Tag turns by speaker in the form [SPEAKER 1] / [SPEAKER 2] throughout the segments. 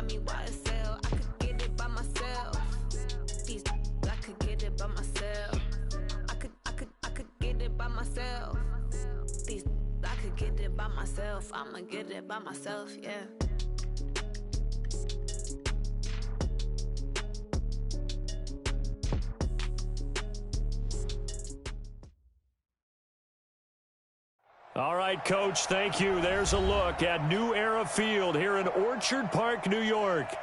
[SPEAKER 1] got me YSL. I could get it by myself. These I could get it by myself. I could get it by myself. These I could get it by myself. I'ma get it by myself, yeah.
[SPEAKER 2] All right, Coach, thank you. There's a look at New Era Field here in Orchard Park, New York.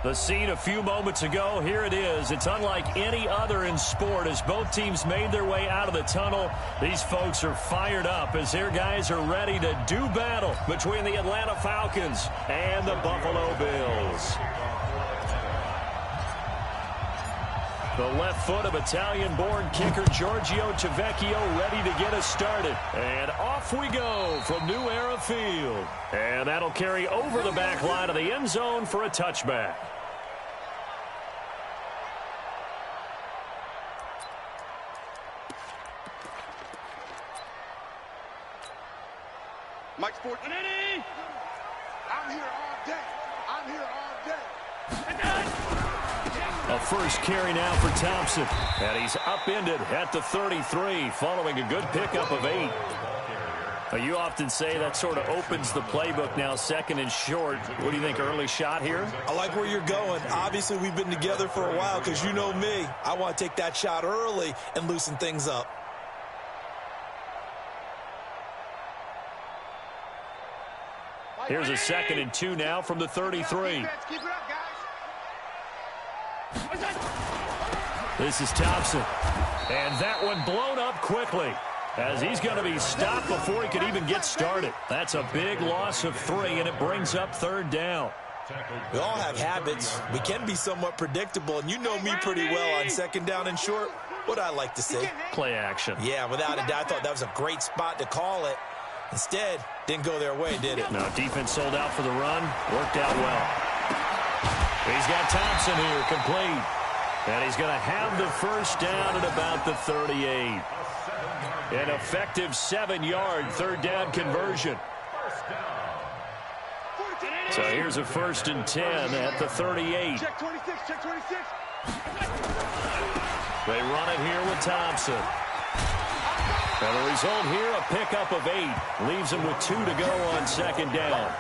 [SPEAKER 2] The scene a few moments ago, here it is. It's unlike any other in sport as both teams made their way out of the tunnel. These folks are fired up as their guys are ready to do battle between the Atlanta Falcons and the Buffalo Bills. The left foot of Italian-born kicker Giorgio Tavecchio ready to get us started. And off we go from New Era Field. And that'll carry over the back line of the end zone for a touchback.
[SPEAKER 3] Mike Sport. I'm here all day. I'm here all day.
[SPEAKER 2] A first carry now for Thompson. And he's upended at the 33 following a good pickup of 8. You often say that sort of opens the playbook now, second and short. What do you think, early shot here?
[SPEAKER 4] I like where you're going. Obviously, we've been together for a while because you know me. I want to take that shot early and loosen things up.
[SPEAKER 2] Here's a 2nd and 2 now from the 33. This is Thompson. And that one blown up quickly as he's going to be stopped before he could even get started. That's a big loss of 3, and it brings up 3rd down.
[SPEAKER 4] We all have habits. We can be somewhat predictable, and you know me pretty well on 2nd down and short. What I like to say?
[SPEAKER 2] Play action.
[SPEAKER 4] Yeah, without a doubt, I thought that was a great spot to call it. Instead, didn't go their way, did it?
[SPEAKER 2] No, defense sold out for the run. Worked out well. He's got Thompson here, complete. And he's going to have the first down at about the 38. An effective 7-yard 3rd down conversion. So here's a 1st and 10 at the 38.
[SPEAKER 3] Check 26, check 26.
[SPEAKER 2] They run it here with Thompson. And the result here, a pickup of 8. Leaves him with 2 to go on 2nd down.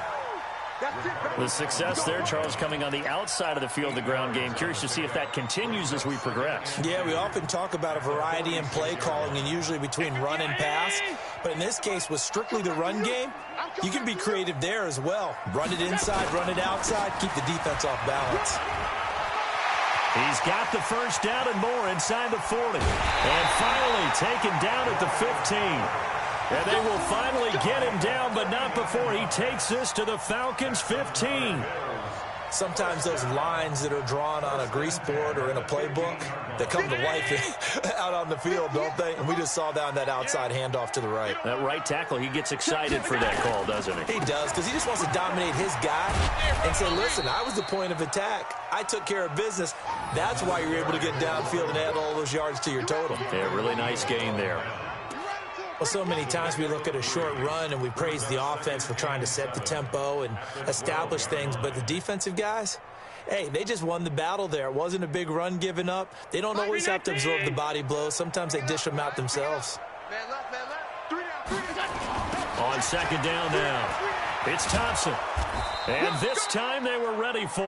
[SPEAKER 2] The success there, Charles, coming on the outside of the field, the ground game. Curious to see if that continues as we progress.
[SPEAKER 4] Yeah, we often talk about a variety in play calling and usually between run and pass. But in this case, with strictly the run game, you can be creative there as well. Run it inside, run it outside, keep the defense off balance.
[SPEAKER 2] He's got the first down and more inside the 40. And finally taken down at the 15. And they will finally get him down, but not before he takes this to the Falcons' 15.
[SPEAKER 4] Sometimes those lines that are drawn on a grease board or in a playbook, they come to life out on the field, don't they? And we just saw down that outside handoff to the right.
[SPEAKER 2] That right tackle, he gets excited for that call, doesn't he?
[SPEAKER 4] He does, because he just wants to dominate his guy and say, listen, I was the point of attack. I took care of business. That's why you're able to get downfield and add all those yards to your total.
[SPEAKER 2] Yeah, really nice gain there.
[SPEAKER 4] Well, so many times we look at a short run and we praise the offense for trying to set the tempo and establish things, but the defensive guys, hey, they just won the battle there. It wasn't a big run given up. They don't always have to absorb the body blows. Sometimes they dish them out themselves.
[SPEAKER 2] On 2nd down now, it's Thompson. And this time they were ready for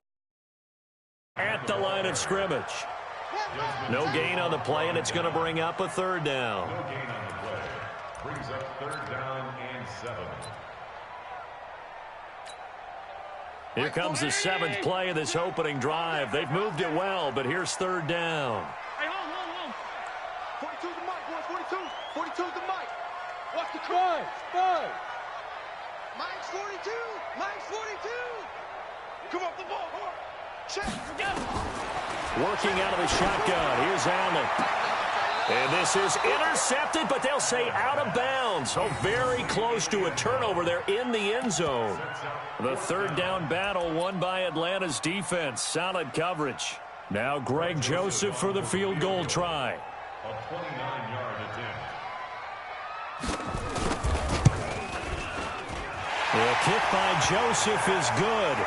[SPEAKER 2] at the line of scrimmage. No gain on the play, and it's going to bring up a 3rd down.
[SPEAKER 5] Brings up 3rd down and 7.
[SPEAKER 2] Here comes the 7th play of this opening drive. They've moved it well, but here's 3rd down.
[SPEAKER 3] Hey, hold. 42 the mic, boys. 42 the mic. Watch the crowd. Mike's 42. Mike's 42. Come off the ball. Check.
[SPEAKER 2] Working out of the shotgun. Here's Allen. And this is intercepted, but they'll say out of bounds. So very close to a turnover there in the end zone. The 3rd down battle won by Atlanta's defense. Solid coverage. Now Greg Joseph for the field goal try.
[SPEAKER 5] A 29-yard attempt.
[SPEAKER 2] The kick by Joseph is good.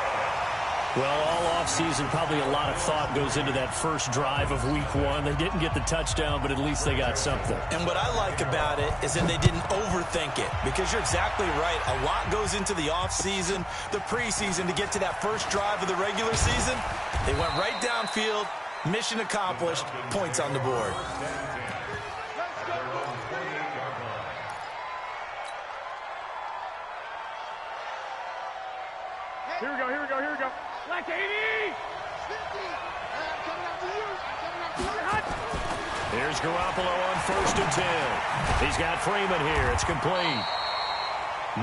[SPEAKER 2] Well, all offseason, probably a lot of thought goes into that first drive of week one. They didn't get the touchdown, but at least they got something.
[SPEAKER 4] And what I like about it is that they didn't overthink it, because you're exactly right. A lot goes into the offseason, the preseason, to get to that first drive of the regular season. They went right downfield, mission accomplished, points on the board.
[SPEAKER 3] Here we go, here we go, here we go. Black 80!
[SPEAKER 2] Here's Garoppolo on 1st and 10. He's got Freeman here. It's complete.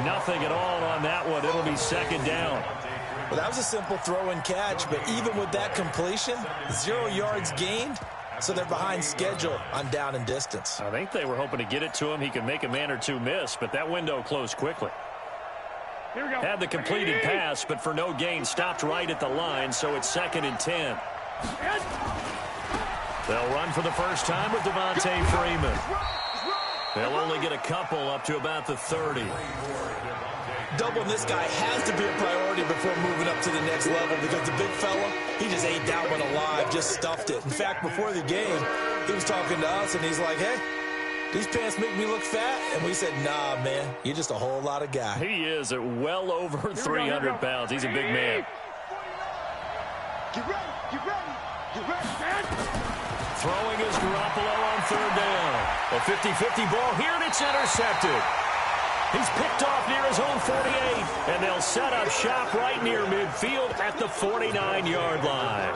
[SPEAKER 2] Nothing at all on that one. It'll be 2nd down.
[SPEAKER 4] Well, that was a simple throw and catch, but even with that completion, 0 yards gained, so they're behind schedule on down and distance.
[SPEAKER 2] I think they were hoping to get it to him. He could make a man or two miss, but that window closed quickly. Had the completed pass, but for no gain, stopped right at the line, so it's 2nd and 10. They'll run for the first time with Devontae Freeman. They'll only get a couple up to about the 30.
[SPEAKER 4] Doubling this guy has to be a priority before moving up to the next level, because the big fella, he just ate that one alive, just stuffed it. In fact, before the game, he was talking to us, and he's like, hey, these pants make me look fat? And we said, nah, man, you're just a whole lot of guy.
[SPEAKER 2] He is at well over 300 pounds. He's a big man.
[SPEAKER 3] Get ready, get ready, get ready.
[SPEAKER 2] Throwing is Garoppolo on 3rd down. A 50-50 ball here, and it's intercepted. He's picked off near his own 48, and they'll set up shop right near midfield at the 49-yard line.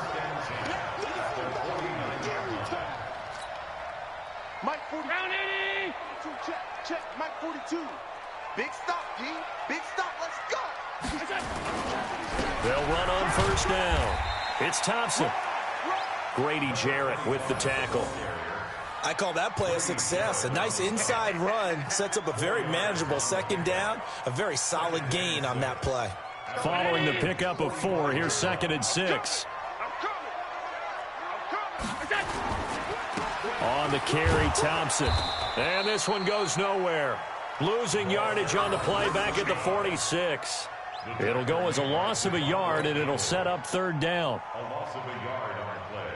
[SPEAKER 3] Mike 40. Round 80. Check, check. Mike 42. Big stop, D. Big stop. Let's go.
[SPEAKER 2] They'll run on 1st down. It's Thompson. Grady Jarrett with the tackle.
[SPEAKER 4] I call that play a success. A nice inside run sets up a very manageable 2nd down. A very solid gain on that play.
[SPEAKER 2] Following the pickup of 4, here's 2nd and 6. On the carry, Thompson. And this one goes nowhere. Losing yardage on the play back at the 46. It'll go as a loss of a yard, and it'll set up 3rd down.
[SPEAKER 5] A loss of a yard on the play.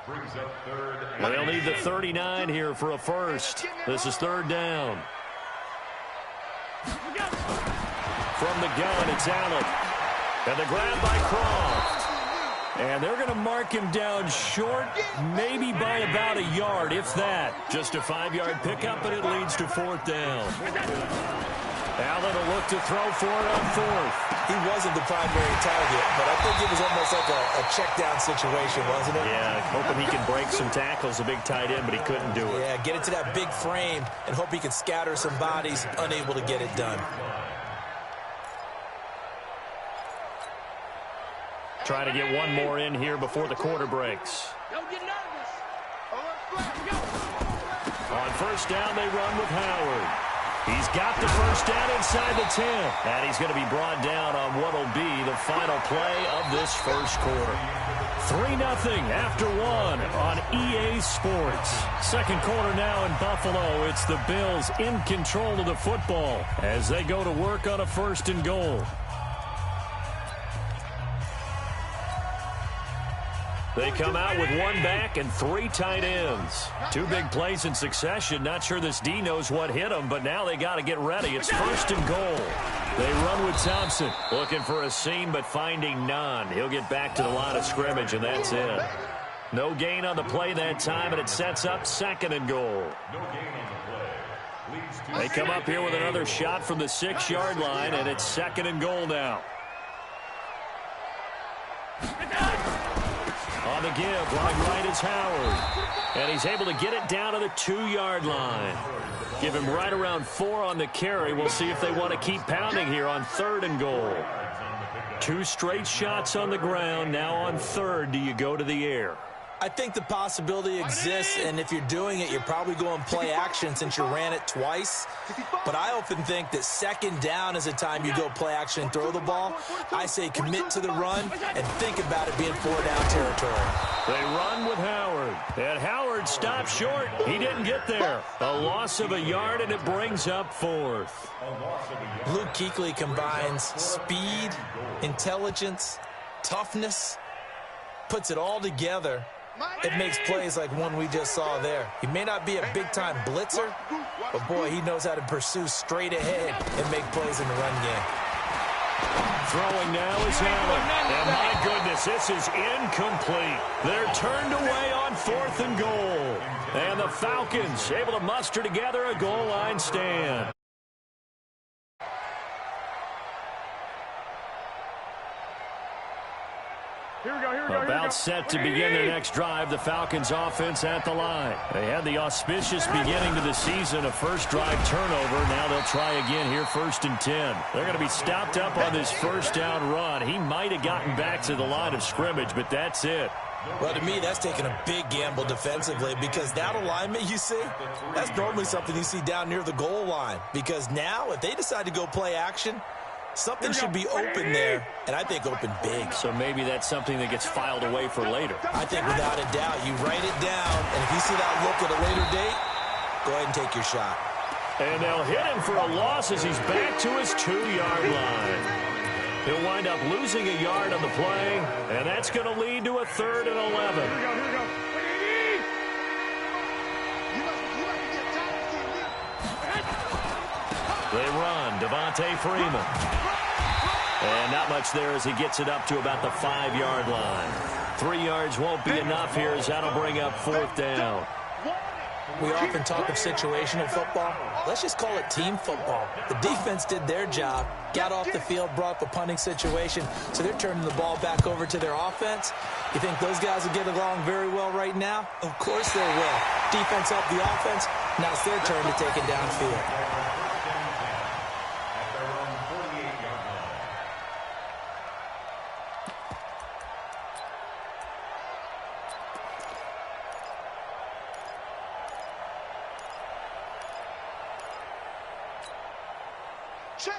[SPEAKER 5] Brings up 3rd.
[SPEAKER 2] They'll need the 39 here for a first. This is 3rd down. From the gun, it's Allen. And the grab by Croft. And they're going to mark him down short, maybe by about a yard, if that. Just a 5-yard pickup, and it leads to 4th down. Allen will look to throw for it on 4th.
[SPEAKER 4] He wasn't the primary target, but I think it was almost like a check-down situation, wasn't it?
[SPEAKER 2] Yeah, hoping he can break some tackles, a big tight end, but he couldn't do it.
[SPEAKER 4] Yeah, get into that big frame and hope he can scatter some bodies, unable to get it done.
[SPEAKER 2] Trying to get one more in here before the quarter breaks.
[SPEAKER 3] Don't get nervous.
[SPEAKER 2] On 1st down, they run with Howard. He's got the 1st down inside the 10. And he's going to be brought down on what will be the final play of this first quarter. 3-0 after 1 on EA Sports. 2nd quarter now in Buffalo. It's the Bills in control of the football as they go to work on a 1st and goal. They come out with 1 back and 3 tight ends. 2 big plays in succession. Not sure this D knows what hit them, but now they got to get ready. It's 1st and goal. They run with Thompson. Looking for a seam, but finding none. He'll get back to the line of scrimmage, and that's it. No gain on the play that time, and it sets up 2nd and goal.
[SPEAKER 5] No gain on the play. Leads to
[SPEAKER 2] They come up here with another shot from the 6-yard line, and it's 2nd and goal now. On the give, running right is Howard. And he's able to get it down to the 2-yard line. Give him right around 4 on the carry. We'll see if they want to keep pounding here on 3rd and goal. 2 straight shots on the ground. Now on 3rd, do you go to the air?
[SPEAKER 4] I think the possibility exists, and if you're doing it, you're probably going play action since you ran it twice. But I often think that 2nd down is the time you go play action and throw the ball. I say commit to the run and think about it being 4-down territory.
[SPEAKER 2] They run with Howard. And Howard stopped short. He didn't get there. A loss of a yard, and it brings up 4th.
[SPEAKER 4] Luke Kuechly combines speed, intelligence, toughness, puts it all together. It makes plays like one we just saw there. He may not be a big-time blitzer, but, boy, he knows how to pursue straight ahead and make plays in the run game.
[SPEAKER 2] Throwing now is Allen. And, my goodness, this is incomplete. They're turned away on 4th and goal. And the Falcons able to muster together a goal line stand. About set to begin their next drive, the Falcons offense at the line. They had the auspicious beginning to the season, a first drive turnover. Now they'll try again here, 1st and 10. They're going to be stopped up on this first down run. He might have gotten back to the line of scrimmage, but that's it.
[SPEAKER 4] Well, to me, that's taking a big gamble defensively because that alignment you see, that's normally something you see down near the goal line. Because now, if they decide to go play action, something should be open there, and I think open big.
[SPEAKER 2] So maybe that's something that gets filed away for later.
[SPEAKER 4] I think without a doubt, you write it down, and if you see that look at a later date, go ahead and take your shot.
[SPEAKER 2] And they'll hit him for a loss as he's back to his 2-yard line. He'll wind up losing a yard on the play, and that's going to lead to a 3rd and 11. They run, Devontae Freeman. And not much there as he gets it up to about the 5-yard line. 3 yards won't be enough here as that'll bring up 4th down.
[SPEAKER 4] We often talk of situational football. Let's just call it team football. The defense did their job, got off the field, brought up a punting situation, so they're turning the ball back over to their offense. You think those guys will get along very well right now? Of course they will. Defense helped the offense. Now it's their turn to take it downfield.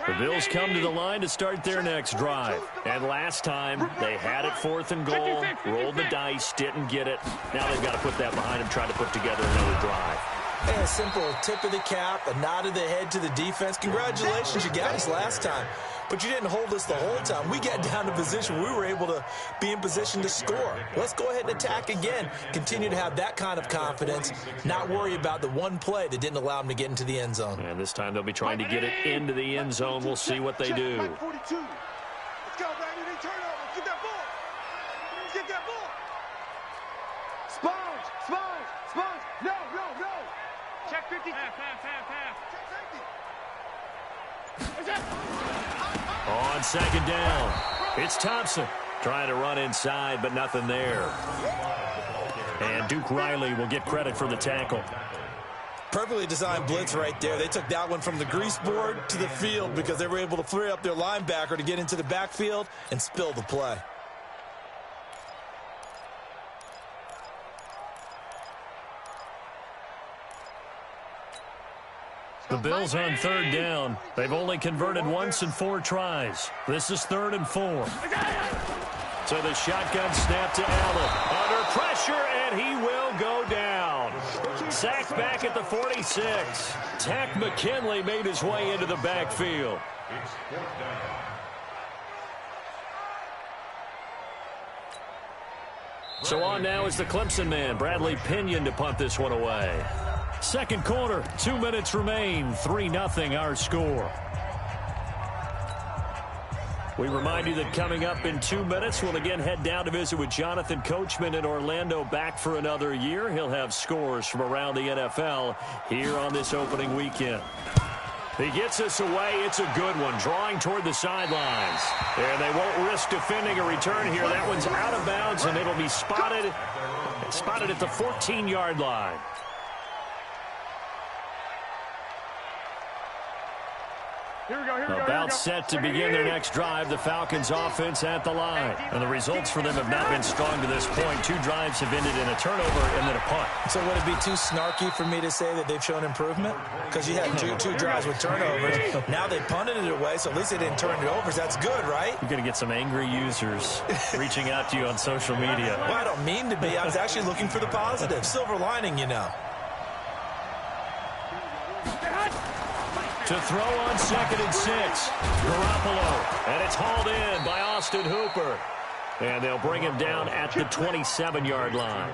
[SPEAKER 2] The Bills come to the line to start their next drive. And last time, they had it 4th and goal, rolled the dice, didn't get it. Now they've got to put that behind them, try to put together another drive.
[SPEAKER 4] And a simple tip of the cap, a nod of the head to the defense. Congratulations, you got us last time. But you didn't hold us the whole time. We got down to position. We were able to be in position to score. Let's go ahead and attack again. Continue to have that kind of confidence. Not worry about the one play that didn't allow them to get into the end zone.
[SPEAKER 2] And this time they'll be trying to get it into the end zone. We'll see what they do.
[SPEAKER 3] Let's go, baby. They turn over. Get that ball. Get that ball. Sponge. No. Check 50.
[SPEAKER 2] On 2nd down, it's Thompson trying to run inside, but nothing there. And Duke Riley will get credit for the tackle.
[SPEAKER 4] Perfectly designed blitz right there. They took that one from the grease board to the field because they were able to free up their linebacker to get into the backfield and spill the play.
[SPEAKER 2] The Bills on 3rd down. They've only converted once in 4 tries. This is 3rd and 4. So the shotgun snap to Allen. Under pressure, and he will go down. Sacked back at the 46. Takk McKinley made his way into the backfield. So on now is the Clemson man, Bradley Pinion, to punt this one away. Second quarter, 2 minutes remain, 3-0 our score. We remind you that coming up in 2 minutes, we'll again head down to visit with Jonathan Coachman in Orlando, back for another year. He'll have scores from around the NFL here on this opening weekend. He gets us away. It's a good one, drawing toward the sidelines. And they won't risk defending a return here. That one's out of bounds, and it'll be spotted at the 14-yard line. About set to begin their next drive, the Falcons offense at the line. And the results for them have not been strong to this point. 2 drives have ended in a turnover and then a punt.
[SPEAKER 4] So would it be too snarky for me to say that they've shown improvement? Because you had two drives with turnovers. Now they punted it away, so at least they didn't turn it over. So that's good, right?
[SPEAKER 2] You're going to get some angry users reaching out to you on social media.
[SPEAKER 4] Well, I don't mean to be. I was actually looking for the positive. Silver lining, you know.
[SPEAKER 2] To throw on 2nd and 6, Garoppolo, and it's hauled in by Austin Hooper. And they'll bring him down at the 27-yard line.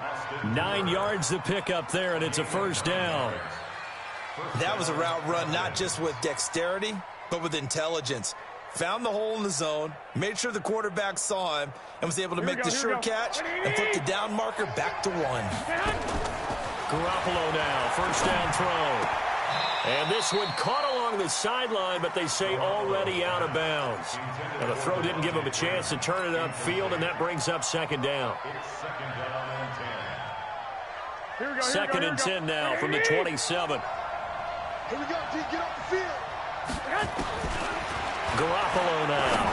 [SPEAKER 2] 9 yards to pick up there, and it's a first down.
[SPEAKER 4] That was a route run not just with dexterity, but with intelligence. Found the hole in the zone, made sure the quarterback saw him, and was able to make the sure catch and flip the down marker back to 1.
[SPEAKER 2] Garoppolo now, first down throw. And this one caught along the sideline, but they say already out of bounds. And the throw didn't give him a chance to turn it upfield, and that brings up second down. Second and 10 now from the 27.
[SPEAKER 3] Here we go, G. Get off the field.
[SPEAKER 2] Garoppolo now.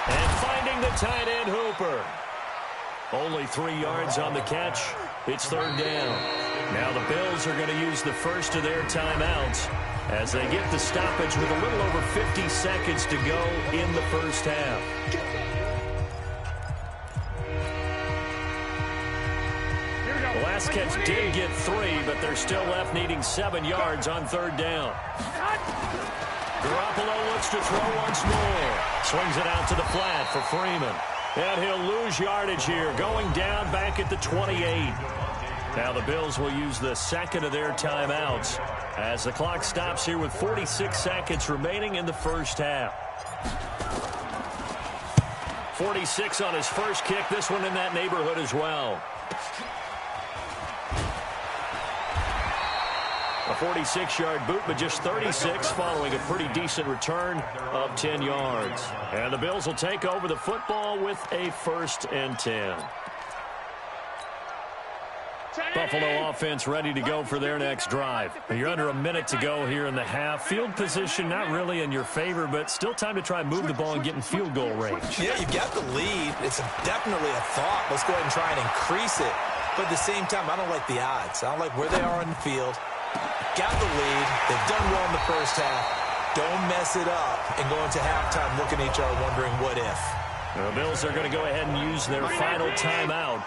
[SPEAKER 2] And finding the tight end, Hooper. Only 3 yards on the catch. It's third down. Now the Bills are going to use the first of their timeouts as they get the stoppage with a little over 50 seconds to go in the first half. The last catch did get 3, but they're still left needing 7 yards on third down. Garoppolo looks to throw once more. Swings it out to the flat for Freeman. And he'll lose yardage here, going down back at the 28. Now the Bills will use the second of their timeouts as the clock stops here with 46 seconds remaining in the first half. 46 on his first kick, this one in that neighborhood as well. A 46-yard boot, but just 36 following a pretty decent return of 10 yards. And the Bills will take over the football with a 1st and 10. Buffalo offense ready to go for their next drive. You're under a minute to go here in the half. Field position not really in your favor, but still time to try and move the ball and get in field goal range.
[SPEAKER 4] Yeah, you've got the lead. It's definitely a thought. Let's go ahead and try and increase it. But at the same time, I don't like the odds. I don't like where they are in the field. Got the lead. They've done well in the first half. Don't mess it up and go into halftime looking at each other wondering what if.
[SPEAKER 2] The Bills are going to go ahead and use their final timeout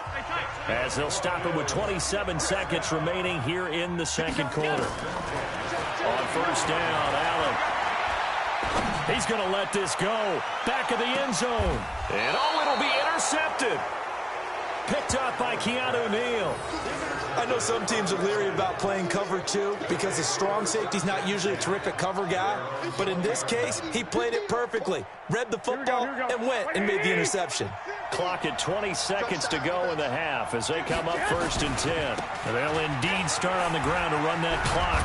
[SPEAKER 2] as they'll stop it with 27 seconds remaining here in the second quarter. On first down, Allen. He's going to let this go. Back of the end zone. And it'll be intercepted. Picked up by Keanu Neal.
[SPEAKER 4] I know some teams are leery about playing cover 2 because a strong safety's not usually a terrific cover guy. But in this case, he played it perfectly. Read the football and went and made the interception.
[SPEAKER 2] Clock at 20 seconds to go in the half as they come up 1st and 10. They'll indeed start on the ground to run that clock.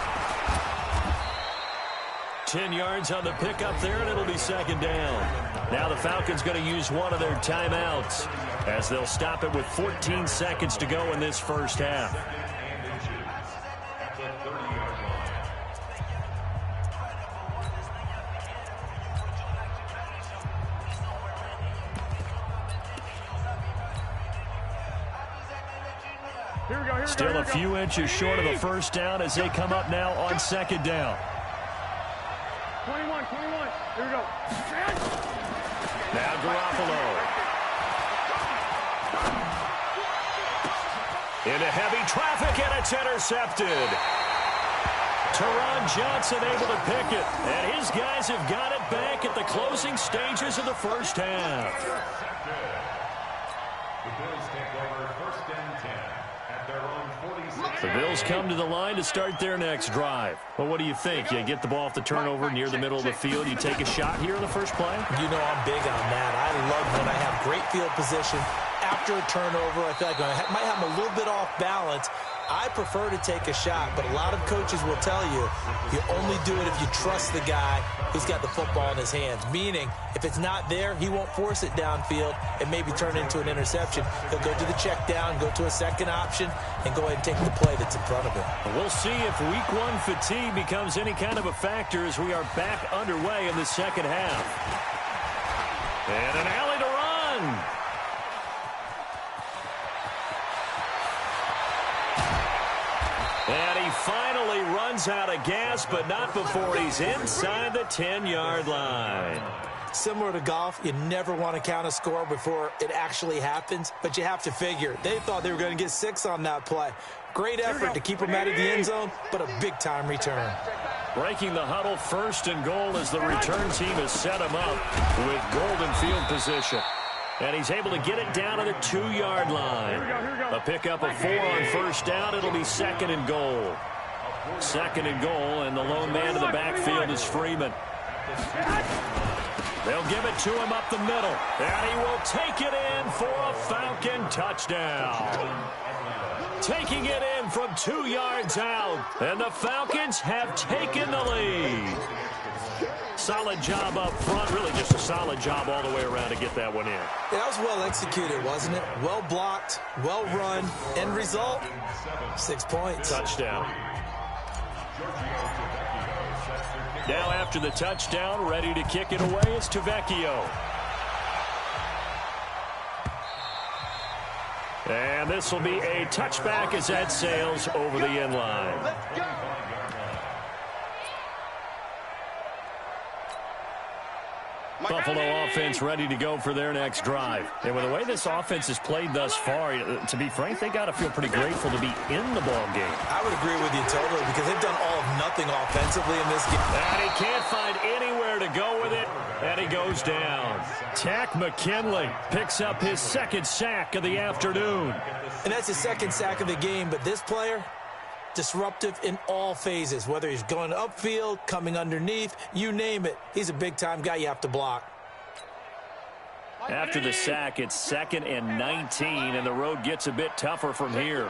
[SPEAKER 2] 10 yards on the pickup there, and it'll be second down. Now the Falcons going to use one of their timeouts as they'll stop it with 14 seconds to go in this first half. Still a few inches short of a first down as they come up now on second down.
[SPEAKER 6] 21. Here we go.
[SPEAKER 2] Now Garoppolo. Into heavy traffic, and it's intercepted. Teron Johnson able to pick it, and his guys have got it back at the closing stages of the first half.
[SPEAKER 5] The Bills take over 1st and 10 at their own 46.
[SPEAKER 2] The Bills come to the line to start their next drive. Well, what do you think? You get the ball off the turnover near the middle of the field. You take a shot here in the first play?
[SPEAKER 4] You know I'm big on that. I love when I have great field position. After a turnover, I feel like I might have them a little bit off balance. I prefer to take a shot, but a lot of coaches will tell you, you only do it if you trust the guy who's got the football in his hands. Meaning, if it's not there, he won't force it downfield and maybe turn it into an interception. He'll go to the check down, go to a second option, and go ahead and take the play that's in front of him.
[SPEAKER 2] We'll see if week 1 fatigue becomes any kind of a factor as we are back underway in the second half. And an alley to run. And he finally runs out of gas, but not before he's inside the 10-yard line.
[SPEAKER 4] Similar to golf, you never want to count a score before it actually happens, but you have to figure. They thought they were going to get 6 on that play. Great effort to keep them out of the end zone, but a big-time return.
[SPEAKER 2] Breaking the huddle, 1st and goal as the return team has set him up with golden field position. And he's able to get it down to the 2-yard line. A pickup of 4 on first down. It'll be second and goal. Second and goal, and the lone man in the backfield is Freeman. They'll give it to him up the middle, and he will take it in for a Falcon touchdown. Taking it in from 2 yards out, and the Falcons have taken the lead. Solid job up front, really just a solid job all the way around to get that one in.
[SPEAKER 4] Yeah, that was well executed, wasn't it? Well blocked, well run. End result, 6 points.
[SPEAKER 2] Touchdown. Now after the touchdown, ready to kick it away is Tavecchio. And this will be a touchback as that sails over the end line. Buffalo offense ready to go for their next drive. And with the way this offense has played thus far, to be frank, they got to feel pretty grateful to be in the ball game.
[SPEAKER 4] I would agree with you totally because they've done all of nothing offensively in this game.
[SPEAKER 2] And he can't find anywhere to go with it, and he goes down. Takk McKinley picks up his second sack of the afternoon.
[SPEAKER 4] And that's his second sack of the game, but this player, disruptive in all phases, whether he's going upfield, coming underneath, you name it. He's a big-time guy you have to block.
[SPEAKER 2] After the sack, it's 2nd and 19, and the road gets a bit tougher from here.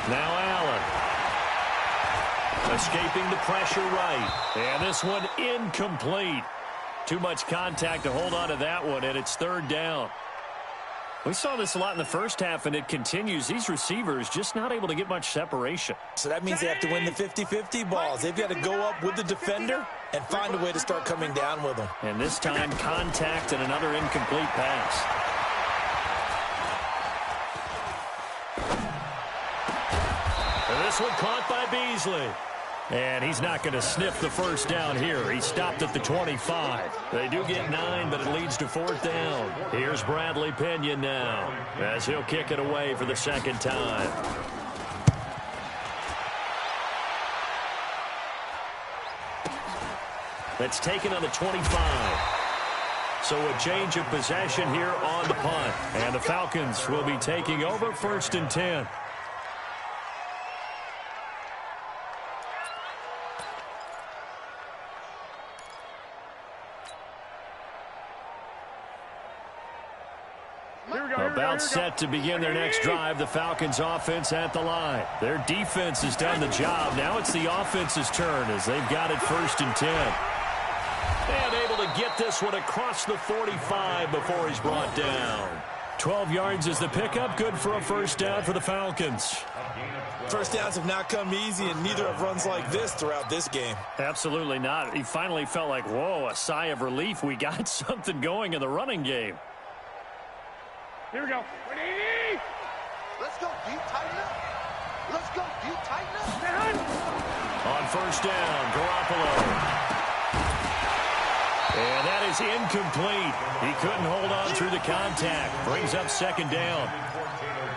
[SPEAKER 2] Now Allen. Escaping the pressure right. And this one incomplete. Too much contact to hold on to that one, and it's 3rd down. We saw this a lot in the first half, and it continues. These receivers just not able to get much separation.
[SPEAKER 4] So that means they have to win the 50-50 balls. They've got to go up with the defender and find a way to start coming down with them.
[SPEAKER 2] And this time, contact and another incomplete pass. And this one caught by Beasley. And he's not going to sniff the first down here. He stopped at the 25. They do get 9, but it leads to 4th down. Here's Bradley Pinion now as he'll kick it away for the second time. That's taken on the 25. So a change of possession here on the punt. And the Falcons will be taking over 1st and 10. About set to begin their next drive. The Falcons offense at the line. Their defense has done the job. Now it's the offense's turn as they've got it 1st and 10. And able to get this one across the 45 before he's brought down. 12 yards is the pickup. Good for a 1st down for the Falcons.
[SPEAKER 4] First downs have not come easy, and neither have runs like this throughout this game.
[SPEAKER 2] Absolutely not. He finally felt like, whoa, a sigh of relief. We got something going in the running game.
[SPEAKER 3] Here we go. Let's go, D. Tighten up. Let's go, D. Tighten up.
[SPEAKER 2] On 1st down, Garoppolo. And that is incomplete. He couldn't hold on through the contact. Brings up 2nd down.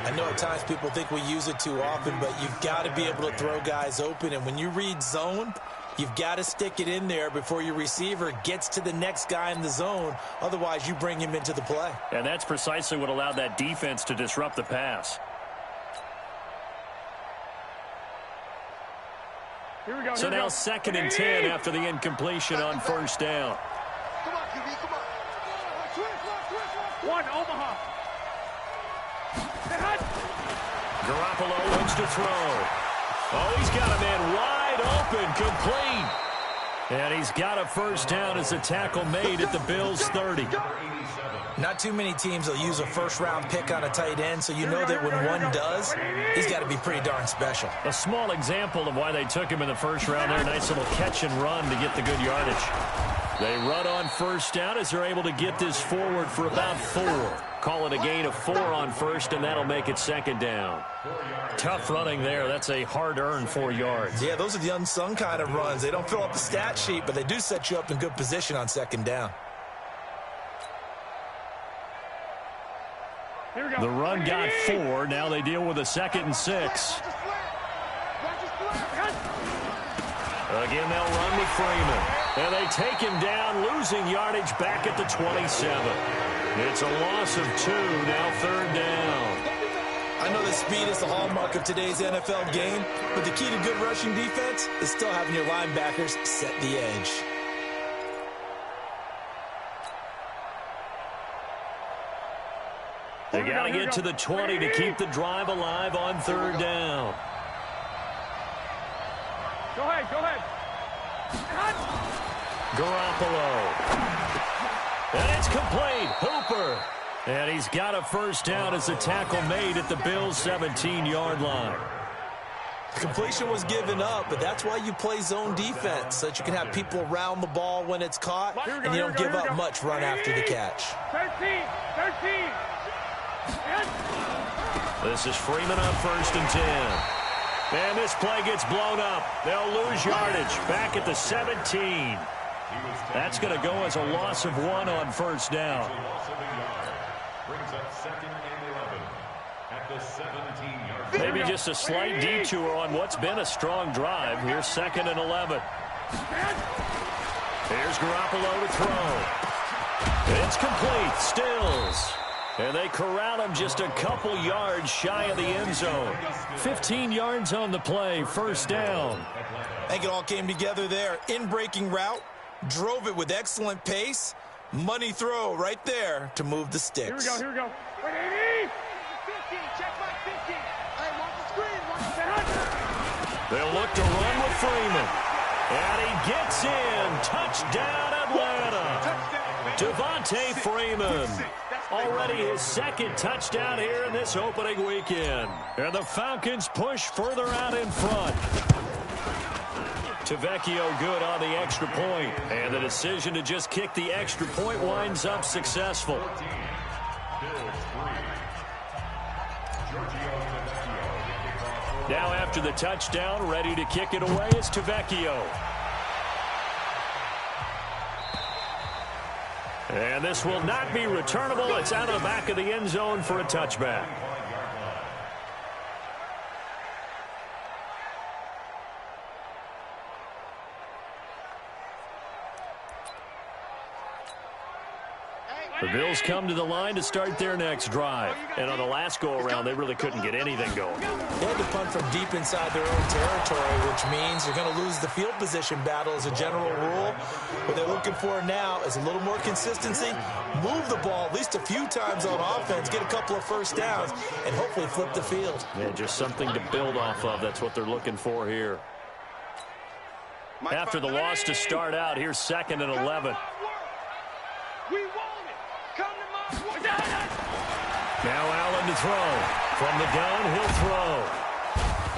[SPEAKER 4] I know at times people think we use it too often, but you've got to be able to throw guys open. And when you read zone, you've got to stick it in there before your receiver gets to the next guy in the zone. Otherwise, you bring him into the play.
[SPEAKER 2] And that's precisely what allowed that defense to disrupt the pass.
[SPEAKER 3] Here we go.
[SPEAKER 2] So now 2nd and 10 after the incompletion on 1st down.
[SPEAKER 3] Come on, QB, come on. One, Omaha.
[SPEAKER 2] Garoppolo wants to throw. Oh, he's got a man wide open, complete. And he's got a 1st down as a tackle made at the Bills' 30.
[SPEAKER 4] Not too many teams will use a 1st-round pick on a tight end, so you know that when one does, he's got to be pretty darn special.
[SPEAKER 2] A small example of why they took him in the 1st round there. Nice little catch and run to get the good yardage. They run on 1st down as they're able to get this forward for about 4. Call it a gain of 4 on 1st, and that'll make it 2nd down. Tough running there. That's a hard-earned 4 yards.
[SPEAKER 4] Yeah, those are the unsung kind of runs. They don't fill up the stat sheet, but they do set you up in good position on 2nd down.
[SPEAKER 2] The run got 4. Now they deal with a 2nd and 6. Again, they'll run with Freeman. And they take him down, losing yardage back at the 27. It's a loss of 2, now 3rd down.
[SPEAKER 4] I know that speed is the hallmark of today's NFL game, but the key to good rushing defense is still having your linebackers set the edge.
[SPEAKER 2] They got to get to the 20 to keep the drive alive on 3rd down.
[SPEAKER 6] Go ahead.
[SPEAKER 2] Garoppolo. And it's complete. Hooper. And he's got a 1st down as the tackle made at the Bills' 17-yard line.
[SPEAKER 4] The completion was given up, but that's why you play zone defense, so that you can have people around the ball when it's caught, and you don't give up much run after the catch.
[SPEAKER 6] 13.
[SPEAKER 2] This is Freeman on 1st and 10. And this play gets blown up. They'll lose yardage back at the 17. That's going to go as a loss of 1 on 1st down.
[SPEAKER 5] Brings up 2nd and 11 at the 17-yard line.
[SPEAKER 2] Maybe just a slight detour on what's been a strong drive. Here's 2nd and 11. Here's Garoppolo to throw. It's complete. Stills. And they corral him just a couple yards shy of the end zone. 15 yards on the play. 1st down.
[SPEAKER 4] I think it all came together there. In-breaking route. Drove it with excellent pace. Money throw right there to move the sticks.
[SPEAKER 6] Here we go. Wait, 80. 15, check back 15. Hey, watch the screen.
[SPEAKER 2] They'll look to run with Freeman. And he gets in. Touchdown, Atlanta. Devontae Freeman. Already his 2nd touchdown here in this opening weekend. And the Falcons push further out in front. Tavecchio good on the extra point. And the decision to just kick the extra point winds up successful. Now after the touchdown, ready to kick it away is Tavecchio. And this will not be returnable. It's out of the back of the end zone for a touchback. The Bills come to the line to start their next drive. And on the last go-around, they really couldn't get anything going.
[SPEAKER 4] They had to punt from deep inside their own territory, which means you're going to lose the field position battle as a general rule. What they're looking for now is a little more consistency, move the ball at least a few times on offense, get a couple of 1st downs, and hopefully flip the field.
[SPEAKER 2] Yeah, just something to build off of. That's what they're looking for here. After the loss to start out, here's 2nd and 11. Now Allen to throw. From the gun, he'll throw.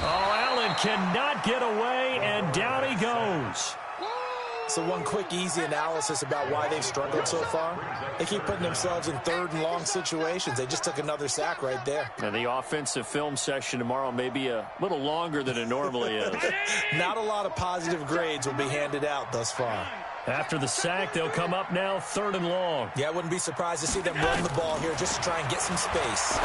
[SPEAKER 2] Oh, Allen cannot get away, and down he goes.
[SPEAKER 4] So one quick, easy analysis about why they've struggled so far. They keep putting themselves in 3rd and long situations. They just took another sack right there.
[SPEAKER 2] And the offensive film session tomorrow may be a little longer than it normally is.
[SPEAKER 4] Not a lot of positive grades will be handed out thus far.
[SPEAKER 2] After the sack, they'll come up now 3rd and long.
[SPEAKER 4] Yeah, I wouldn't be surprised to see them run the ball here just to try and get some space.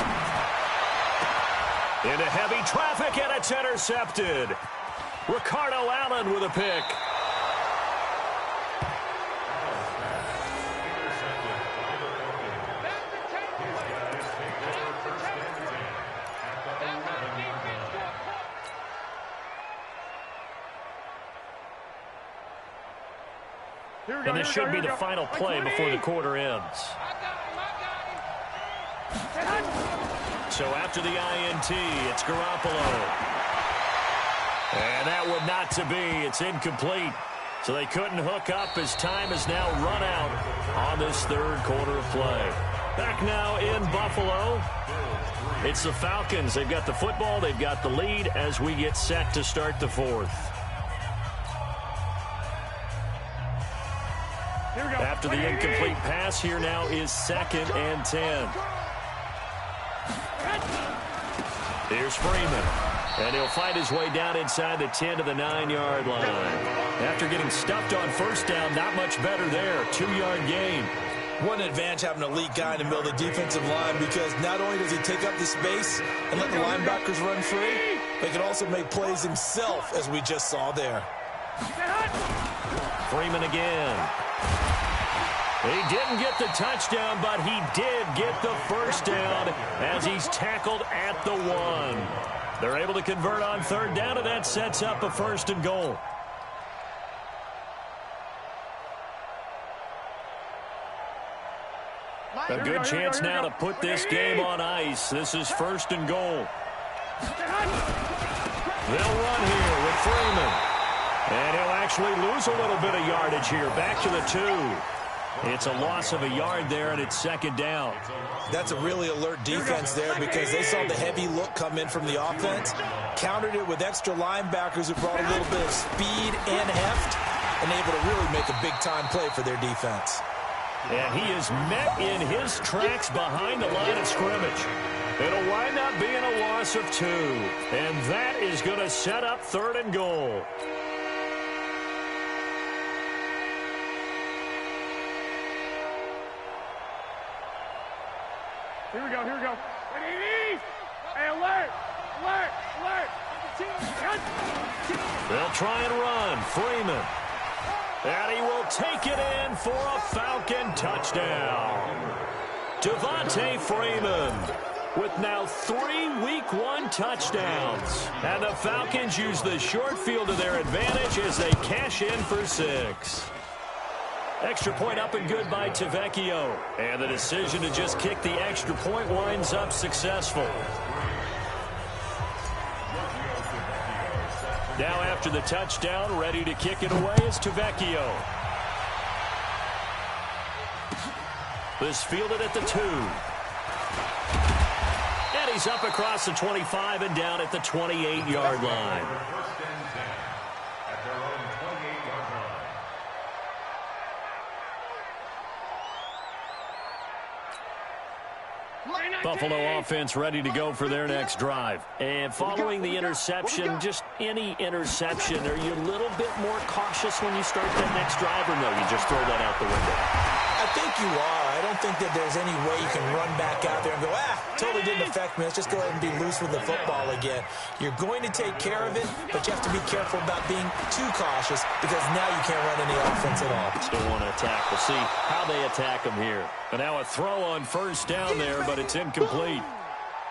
[SPEAKER 2] Into heavy traffic, and it's intercepted. Ricardo Allen with a pick. And this should be the final play before the quarter ends. So after the INT, it's Garoppolo. And that would not to be. It's incomplete. So they couldn't hook up as time is now run out on this 3rd quarter of play. Back now in Buffalo. It's the Falcons. They've got the football. They've got the lead as we get set to start the 4th. After the incomplete pass, here now is 2nd and 10. Here's Freeman. And he'll fight his way down inside the 10 to the 9-yard line. After getting stuffed on 1st down, not much better there. 2-yard gain.
[SPEAKER 4] What an advantage having an elite guy in the middle of the defensive line, because not only does he take up the space and let the linebackers run free, but he can also make plays himself, as we just saw there.
[SPEAKER 2] Freeman again. He didn't get the touchdown, but he did get the first down as he's tackled at the 1. They're able to convert on third down, and that sets up a 1st and goal. A good chance now to put this game on ice. This is 1st and goal. They'll run here with Freeman. And he'll actually lose a little bit of yardage here. Back to the 2. It's a loss of a yard there, and it's 2nd down.
[SPEAKER 4] That's a really alert defense there, because they saw the heavy look come in from the offense, countered it with extra linebackers who brought a little bit of speed and heft, and able to really make a big-time play for their defense.
[SPEAKER 2] And he is met in his tracks behind the line of scrimmage. It'll wind up being a loss of 2. And that is going to set up 3rd and goal.
[SPEAKER 6] Here we go, here we go. Hey, alert! Alert! Alert!
[SPEAKER 2] They'll try and run. Freeman. And he will take it in for a Falcon touchdown. Devontae Freeman with now 3 Week 1 touchdowns. And the Falcons use the short field to their advantage as they cash in for 6. Extra point up and good by Tavecchio. And the decision to just kick the extra point winds up successful. Now after the touchdown, ready to kick it away is Tavecchio. This fielded at the 2. And he's up across the 25 and down at the 28-yard line. Buffalo offense ready to go for their next drive. And following the interception, just any interception, are you a little bit more cautious when you start that next drive, or no, you just throw that out the window?
[SPEAKER 4] I think you are. I don't think that there's any way you can run back out there and go, totally didn't affect me. Let's just go ahead and be loose with the football again. You're going to take care of it, but you have to be careful about being too cautious, because now you can't run any offense at all.
[SPEAKER 2] Still want to attack. We'll see how they attack him here. And now a throw on 1st down there, but it's incomplete.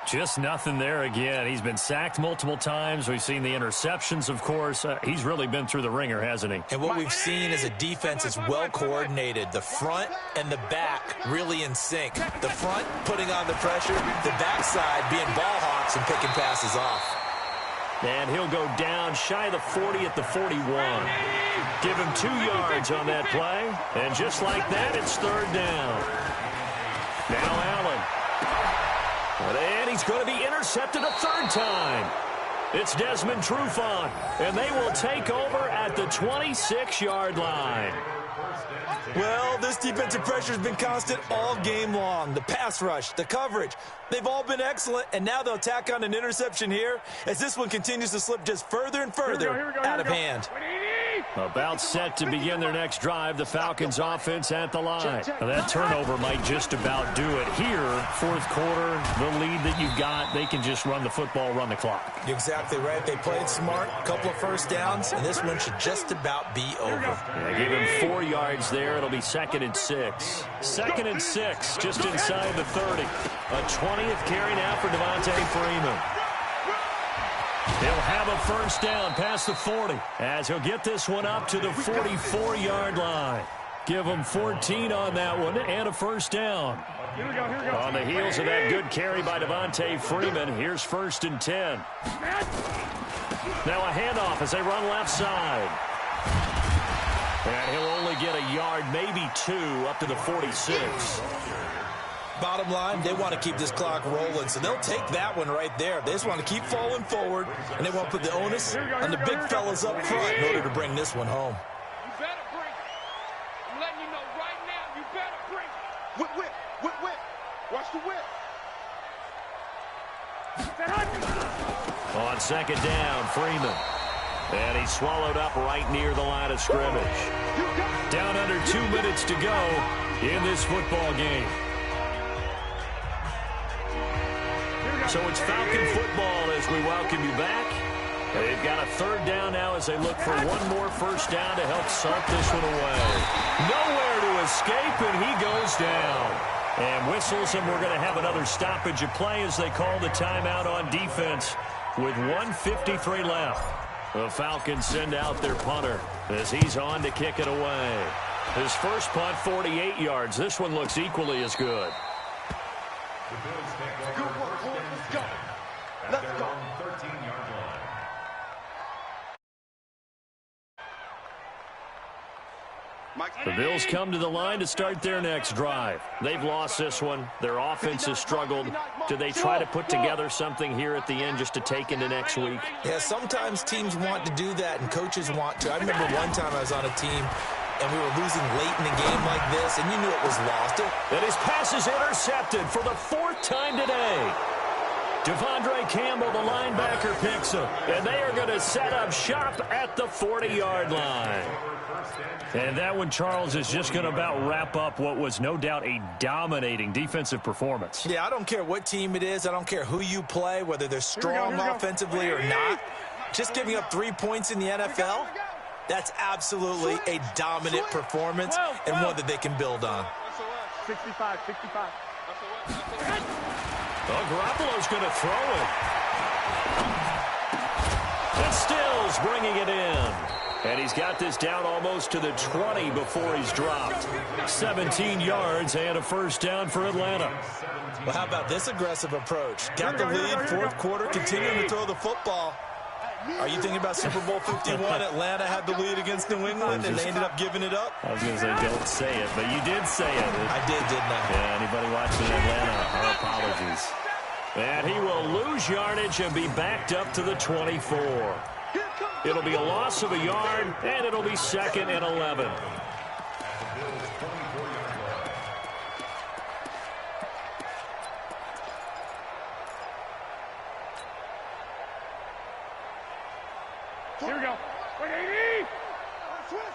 [SPEAKER 2] Just nothing there again. He's been sacked multiple times. We've seen the interceptions, of course. He's really been through the ringer, hasn't he?
[SPEAKER 4] And what we've seen is a defense that's well coordinated. The front and the back really in sync. The front putting on the pressure, the backside being ball hawks and picking passes off.
[SPEAKER 2] And he'll go down shy of the 40 at the 41. Give him 2 yards on that play. And just like that, it's 3rd down. Now Allen. And he's going to be intercepted a 3rd time. It's Desmond Trufant, and they will take over at the 26-yard line.
[SPEAKER 4] Well, this defensive pressure has been constant all game long. The pass rush, the coverage, they've all been excellent, and now they'll tack on an interception here as this one continues to slip just further and further out of hand.
[SPEAKER 2] About set to begin their next drive, the Falcons offense at the line. Now that turnover might just about do it here. 4th quarter, the lead that you've got, they can just run the football, run the clock.
[SPEAKER 4] You're exactly right. They played smart, a couple of 1st downs, and this one should just about be over.
[SPEAKER 2] Yeah, give him 4 yards there. It'll be 2nd and 6. 2nd and 6, just inside the 30. A 20th carry now for Devontae Freeman. He'll have a 1st down past the 40 as he'll get this one up to the 44-yard line. Give him 14 on that one and a 1st down.
[SPEAKER 6] Here we go, here we go.
[SPEAKER 2] On the heels of that good carry by Devontae Freeman, here's 1st and 10. Now a handoff as they run left side. And he'll only get a yard, maybe 2, up to the 46.
[SPEAKER 4] Bottom line, they want to keep this clock rolling, so they'll take that one right there. They just want to keep falling forward, and they want to put the onus on the big fellas up front in order to bring this one home.
[SPEAKER 6] You better bring it. I'm letting you know right now, you better bring it.
[SPEAKER 3] Whip, whip, whip, whip. Watch the whip.
[SPEAKER 2] On 2nd down, Freeman. And he's swallowed up right near the line of scrimmage. Down under 2 minutes to go in this football game. So it's Falcon football as we welcome you back. They've got a third down now as they look for one more first down to help salt this one away. Nowhere to escape, and he goes down. And whistles, and we're going to have another stoppage of play as they call the timeout on defense with 1:53 left. The Falcons send out their punter as he's on to kick it away. His first punt, 48 yards. This one looks equally as good.
[SPEAKER 3] Let's go.
[SPEAKER 2] The Bills come to the line to start their next drive. They've lost this one. Their offense has struggled. Do they try to put together something here at the end just to take into next week?
[SPEAKER 4] Yeah, sometimes teams want to do that and coaches want to. I remember one time I was on a team and we were losing late in a game like this, and you knew it was lost.
[SPEAKER 2] And his pass is intercepted for the 4th time today. Devondre Campbell, the linebacker, picks him. And they are going to set up shop at the 40-yard line. And that one, Charles, is just going to about wrap up what was no doubt a dominating defensive performance.
[SPEAKER 4] Yeah, I don't care what team it is. I don't care who you play, whether they're strong offensively or not. Just giving up 3 points in the NFL, that's absolutely a dominant performance and one that they can build on.
[SPEAKER 6] 65.
[SPEAKER 2] Well, Garoppolo's going to throw it. And Stills bringing it in. And he's got this down almost to the 20 before he's dropped. 17 yards and a first down for Atlanta.
[SPEAKER 4] Well, how about this aggressive approach? Got the lead, fourth quarter, continuing to throw the football. Are you thinking about Super Bowl 51? Atlanta had the lead against New England, and they ended up giving it up?
[SPEAKER 2] I was going to say, don't say it, but you did say it.
[SPEAKER 4] I did, didn't I?
[SPEAKER 2] Yeah, anybody watching Atlanta, our apologies. And he will lose yardage and be backed up to the 24. It'll be a loss of a yard, and it'll be 2nd and 11.
[SPEAKER 6] Here we go. 180.
[SPEAKER 3] Switch.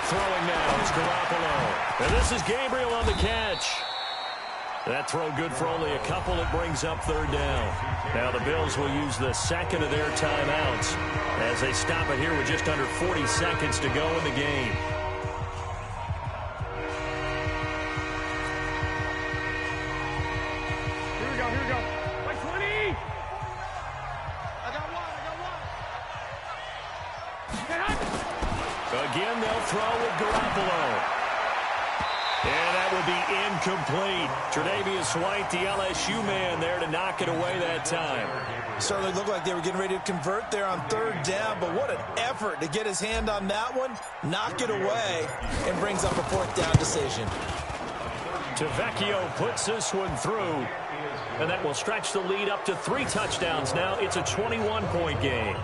[SPEAKER 2] Throwing now is Garoppolo. And this is Gabriel on the catch. That throw good for only a couple. It brings up 3rd down. Now the Bills will use the second of their timeouts as they stop it here with just under 40 seconds to go in the game.
[SPEAKER 6] Here we go. 120.
[SPEAKER 3] I got one.
[SPEAKER 2] Again, they'll throw with Garoppolo. And that will be incomplete. Tre'Davious White, the LSU man, there to knock it away that time.
[SPEAKER 4] Certainly looked like they were getting ready to convert there on 3rd down, but what an effort to get his hand on that one, knock it away, and brings up a 4th down decision.
[SPEAKER 2] Tavecchio puts this one through, and that will stretch the lead up to 3 touchdowns now. It's a 21-point game.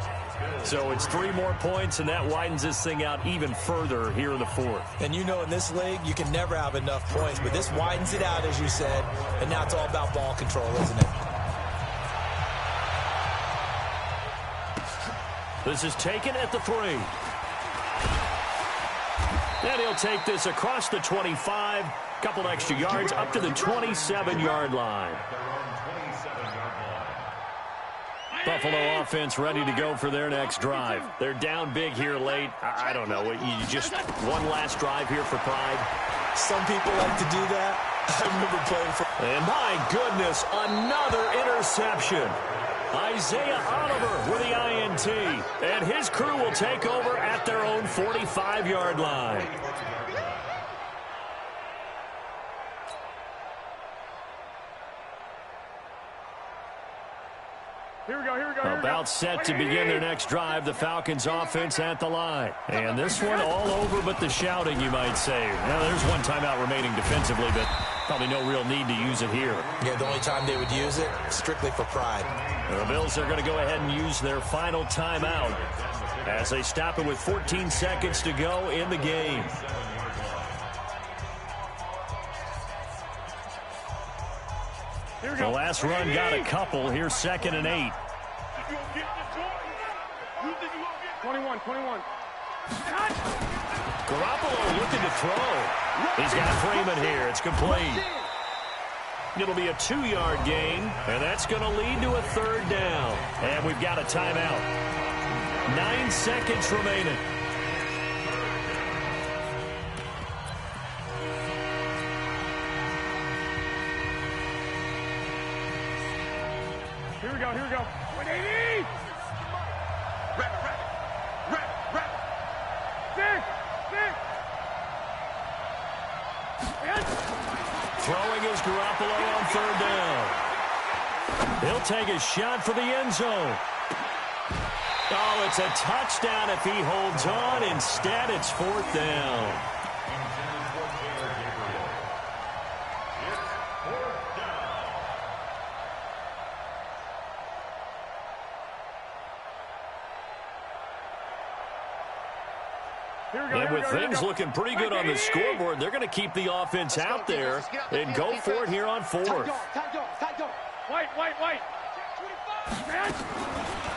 [SPEAKER 2] So it's 3 more points, and that widens this thing out even further here in the 4th.
[SPEAKER 4] And you know in this league, you can never have enough points, but this widens it out, as you said, and now it's all about ball control, isn't it?
[SPEAKER 2] This is taken at the 3. And he'll take this across the 25, couple extra yards, up to the 27-yard line. Buffalo offense ready to go for their next drive. They're down big here late. I don't know. You just one last drive here for pride.
[SPEAKER 4] Some people like to do that. I remember playing for...
[SPEAKER 2] And my goodness, another interception. Isaiah Oliver with the INT. And his crew will take over at their own 45-yard line.
[SPEAKER 6] Here we go.
[SPEAKER 2] About set to begin their next drive, the Falcons offense at the line. And this one all over but the shouting, you might say. Now, there's one timeout remaining defensively, but probably no real need to use it here.
[SPEAKER 4] Yeah, the only time they would use it, strictly for pride.
[SPEAKER 2] The Bills are going to go ahead and use their final timeout as they stop it with 14 seconds to go in the game. The last run got a couple. Here's 2nd and 8.
[SPEAKER 6] 21.
[SPEAKER 2] Garoppolo looking to throw. He's got Freeman here. It's complete. It'll be a 2-yard gain, and that's going to lead to a 3rd down. And we've got a timeout. 9 seconds remaining.
[SPEAKER 6] Here we go. 180. Rap. 6.
[SPEAKER 2] Throwing is Garoppolo on 3rd down. He'll take a shot for the end zone. Oh, it's a touchdown if he holds on. Instead, it's 4th down. And with things looking pretty good on the scoreboard, they're going to keep the offense out there and go for it here on 4th.
[SPEAKER 6] White.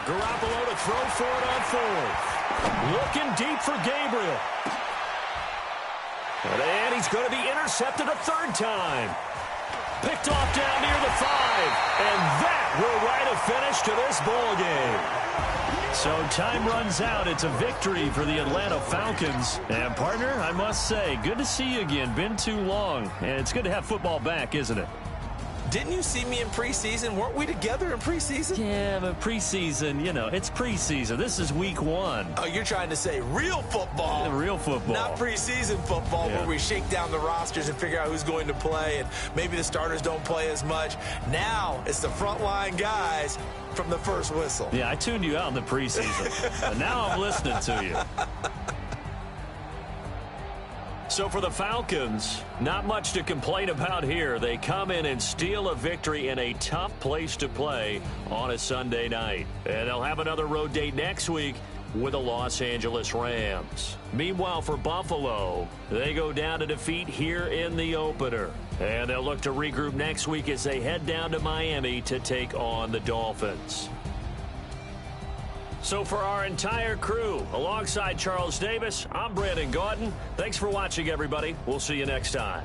[SPEAKER 2] Garoppolo to throw for it on 4th. Looking deep for Gabriel. And he's going to be intercepted a 3rd time. Picked off down near the 5. And that will write a finish to this ball game. So time runs out. It's a victory for the Atlanta Falcons. And, partner, I must say, good to see you again. Been too long. And it's good to have football back, isn't it?
[SPEAKER 4] Didn't you see me in preseason? Weren't we together in preseason?
[SPEAKER 2] Yeah, but preseason, it's preseason. This is week 1.
[SPEAKER 4] Oh, you're trying to say real football.
[SPEAKER 2] Real football.
[SPEAKER 4] Not preseason football where we shake down the rosters and figure out who's going to play, and maybe the starters don't play as much. Now it's the frontline guys from the first whistle.
[SPEAKER 2] Yeah, I tuned you out in the preseason. But now I'm listening to you. So for the Falcons, not much to complain about here. They come in and steal a victory in a tough place to play on a Sunday night. And they'll have another road date next week with the Los Angeles Rams. Meanwhile, for Buffalo, they go down to defeat here in the opener. And they'll look to regroup next week as they head down to Miami to take on the Dolphins. So for our entire crew, alongside Charles Davis, I'm Brandon Gaudin. Thanks for watching, everybody. We'll see you next time.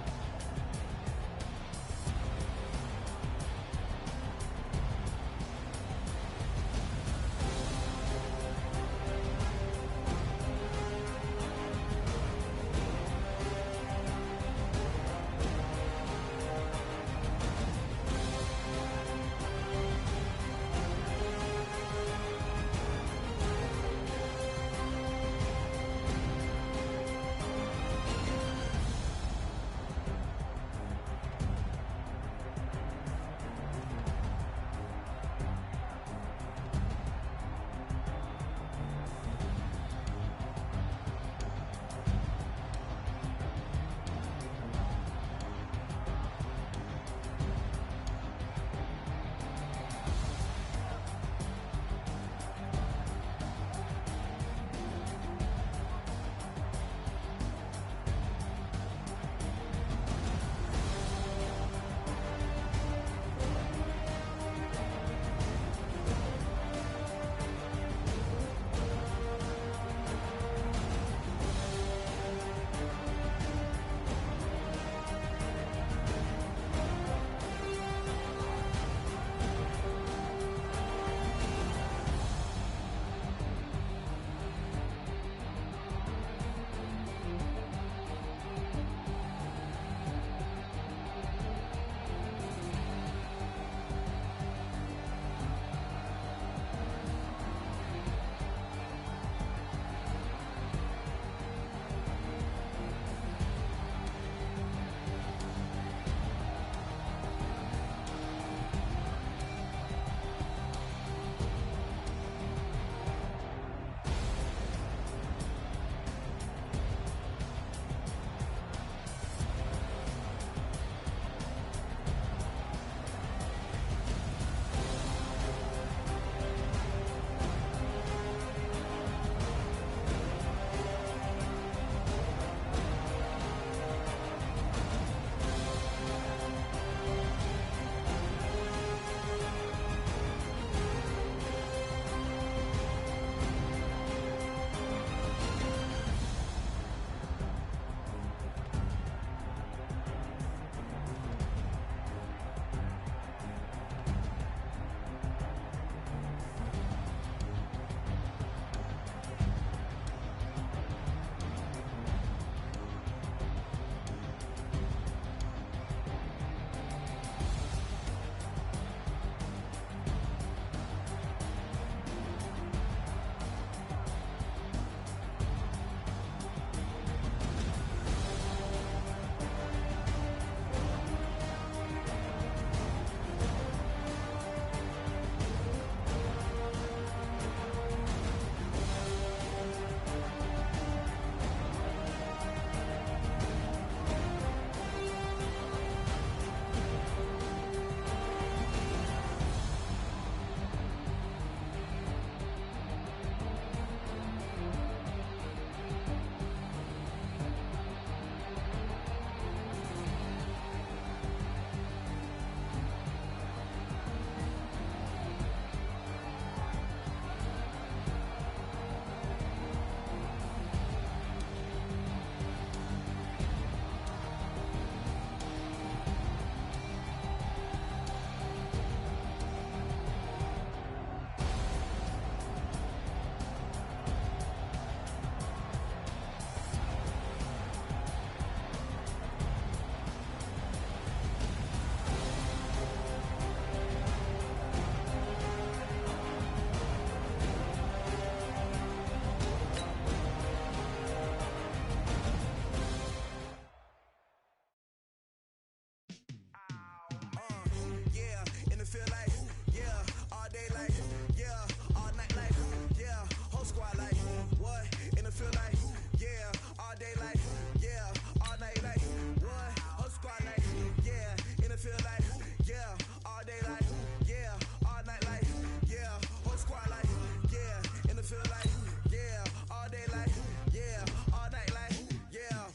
[SPEAKER 7] feel like, yeah, all day like, yeah, all night like, yeah, whole squad like, what? And it feel like, yeah, all day like, yeah, all night like, what? Whole squad like, yeah, and it feel like, yeah, all day like, yeah, all night like, yeah, whole squad like, yeah, and it feel like, yeah, all day like, yeah, all night like, yeah.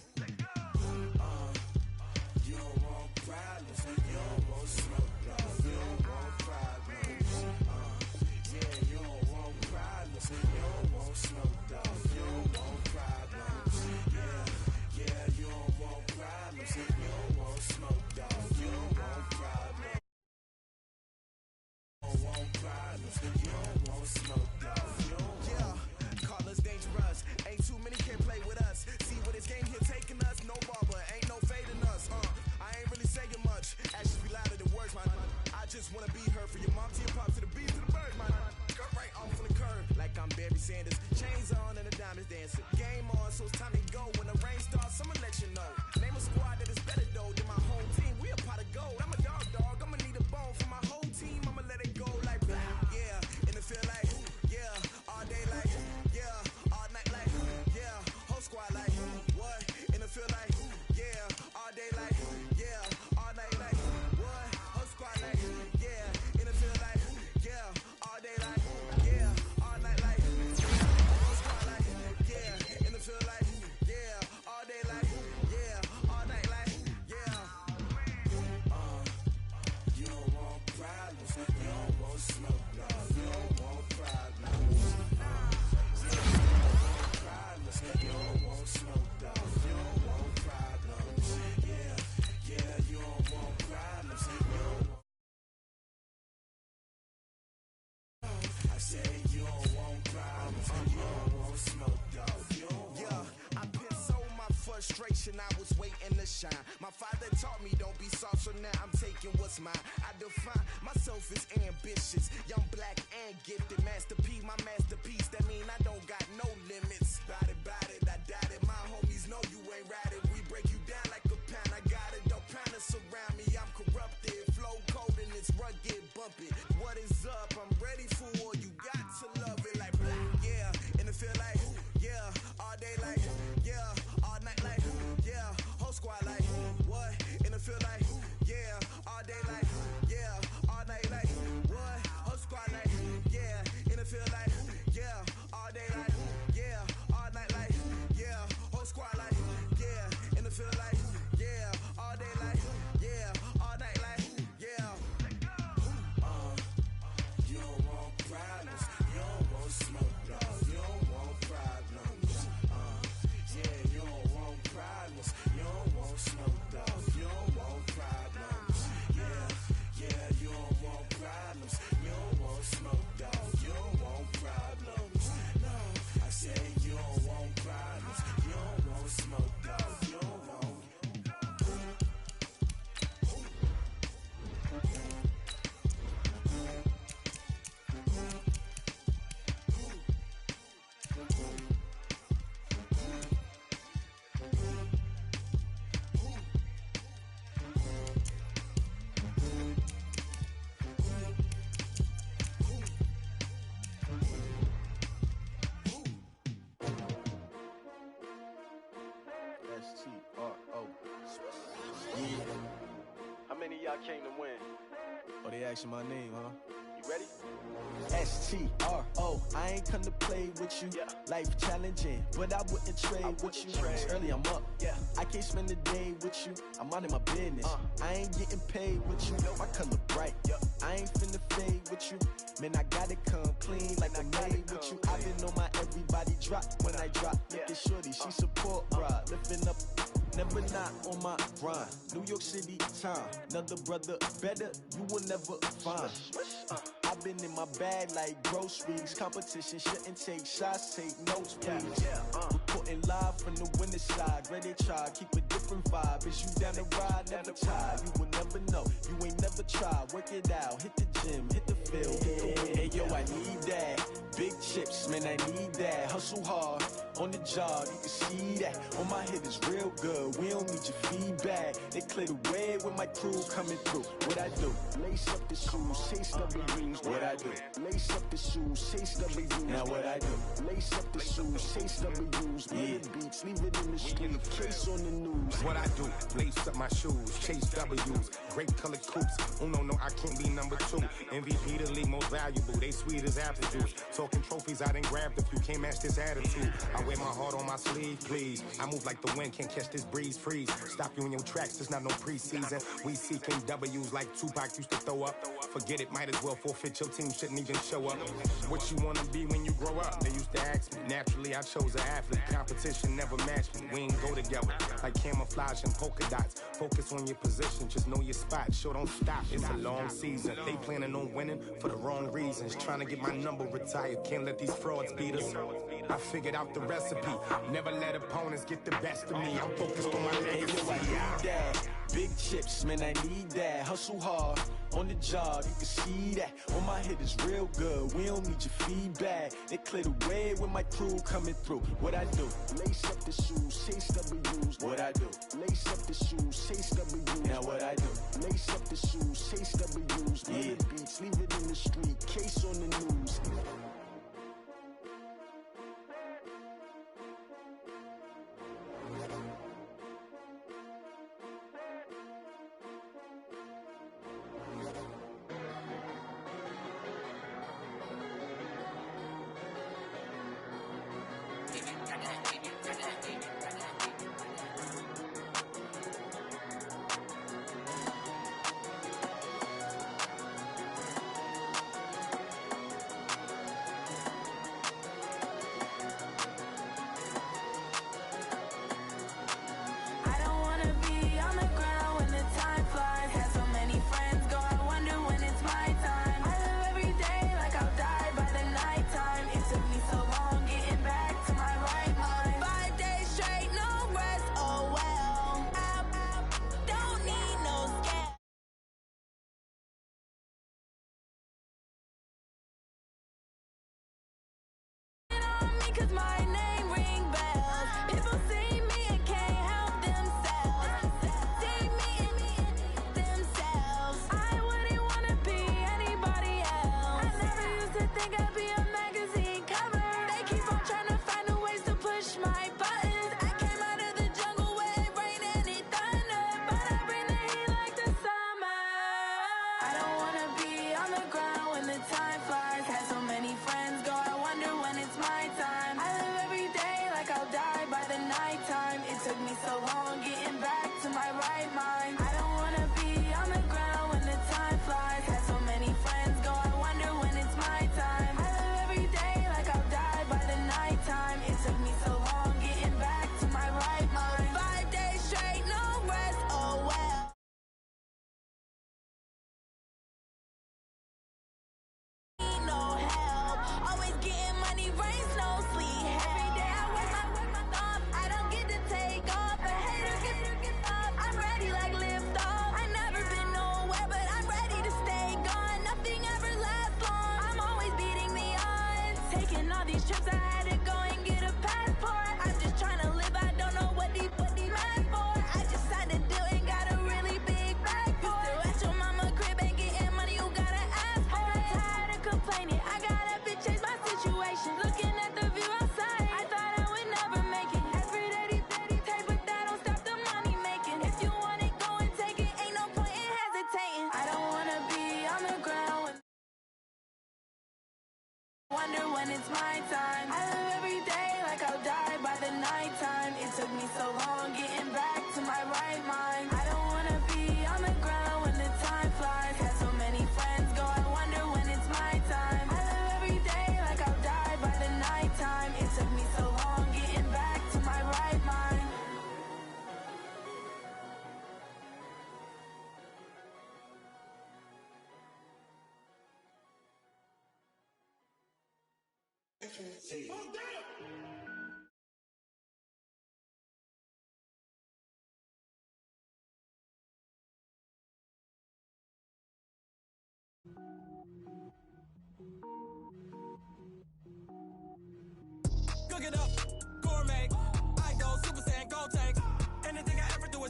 [SPEAKER 7] You don't want problems, you don't want smoke, no, you don't want problems. Yeah, you don't want problems, you don't want smoke, dog, you don't want problems. Yeah, you don't want problems, you don't want smoke, dog, you don't want problems. You don't want problems, you don't want smoke, dog, you don't want. Yeah, call us dangerous, ain't too many can play with us. See where this game here taking us, no barber, ain't no fading us. I ain't really saying much, actions be louder than words, man. I just wanna be heard for your mom to your pop to the beat to the bird, man. Cut right off on the curb, like I'm Barry Sanders. Chains on and the diamonds dancing. Game on, so it's time to go. When the rain starts, I'ma let you know. Name a squad that is better though than my whole team. We a pot of gold. I'm a dog, I'ma need a bone for my whole team. I'ma let it go like blah, yeah. And it feel like, yeah, all day like, yeah, all night like, yeah, whole squad like, what? And it feel like, yeah, all day like, yeah, all night like, what? Whole squad like, yeah, and it feel like, yeah, all day like, yeah, all night like, whole squad like, yeah, and it feel like, yeah, all day like, yeah, all night like, yeah. You don't want problems, you don't want smoke, no, you don't want problems. You don't want smoke, dog, you don't want problems. Yeah, you don't want problems, you don't want. I say you don't want problems, you don't want smoke, dog, you don't want. Yeah, I pissed so my frustration, I was waiting to shine. My father taught me don't be soft, so now I'm taking what's mine. I define myself as ambitious, young, black, and gifted. Master P, my masterpiece, that mean I don't got no limits. Bout it, I doubt it. My homies know you ain't ratted. We break you down like a pound. I got it, don't pound us around me. I'm corrupted, flow cold and it's rugged, bumpy. What is up? I'm ready for war. You got to love it like blah, yeah. And it feel like, yeah, all day like, yeah, all night like, yeah, whole squad like, what? And it feel like, yeah, all day like, yeah, all night like, what? Whole squad like, yeah, and it feel like, yeah, all day like, yeah, all night like, yeah, whole squad like, yeah, and it feel like, yeah, all day like, yeah, all night like, yeah. You don't want problems, you don't want smoke, dog, you don't want problems. Yeah, you don't want problems, you don't want smoke, dog, you don't want problems. Yeah, you don't want problems, you don't want smoke, dog, you don't want problems. No, I say you don't want problems, you don't want smoke, dog, you don't want.
[SPEAKER 3] S-T-R-O. Yeah. How many of y'all came to win? Oh, they asking my name, huh? You ready?
[SPEAKER 7] S-T-R-O. I ain't come to play with you.
[SPEAKER 3] Yeah.
[SPEAKER 7] Life challenging, but I wouldn't trade with you. It's early, I'm up.
[SPEAKER 3] Yeah.
[SPEAKER 7] I can't spend the day with you. I'm minding my business. I ain't getting paid with you. My color bright.
[SPEAKER 3] Yeah.
[SPEAKER 7] I ain't finna fade with you. Man, I gotta come clean like I made with you. I've been on my everybody drop when I drop. Look at shorty, she support, bruh. Lifting up, never not on my grind. New York City time. Another brother better, you will never find. I've been in my bag like groceries. Competition shouldn't take shots, take notes, please. Reporting live from the winning side. Ready to try, keep a different vibe. Is you down the ride, never tired. You will never know, you ain't never tried. Work it out, hit the gym, hit the field, hit the win. Hey yo, I need that big chips, man, I need that. Hustle hard, on the job, you can see that. On my head is real good, we don't need your feedback. They clear the way with my crew coming through. What I do? Lace up the shoes, chase W's. What I do? Lace up the shoes, chase W's. Now what I do? Lace up the shoes, chase W's. Yeah, beats, leave it in the street, case on the news.
[SPEAKER 8] What I do? Lace up my shoes, chase W's. Great colored coops. Oh no, I can't be number 2. MVP the league most valuable. They sweet as apple juice. Talking trophies, I done grabbed a few. Can't match this attitude. I wear my heart on my sleeve, please. I move like the wind, can't catch this breeze. Freeze. Stop you in your tracks. There's not no preseason. We seeking W's like Tupac used to throw up. Forget it, might as well forfeit. Your team shouldn't even show up. What you wanna be when you grow up? They used to ask me. Naturally, I chose an athlete. Competition never matched me. We ain't go together like camouflage and polka dots. Focus on your position, just know your spot. Sure, don't stop. It's a long season. They planning on winning for the wrong reasons. Trying to get my number retired. Can't let these frauds beat us. I figured out the recipe. Never let opponents get the best of me. I'm focused on my legacy.
[SPEAKER 7] I need that. Big chips, man, I need that. Hustle hard, on the job, you can see that. On my head is real good, we don't need your feedback. They clear the way with my crew coming through. What I do? Lace up the shoes, chase W's. What I do? Lace up the shoes, chase W's. Now what I do? Lace up the shoes, chase W's. Yeah, beats, leave it in the street, case on the news.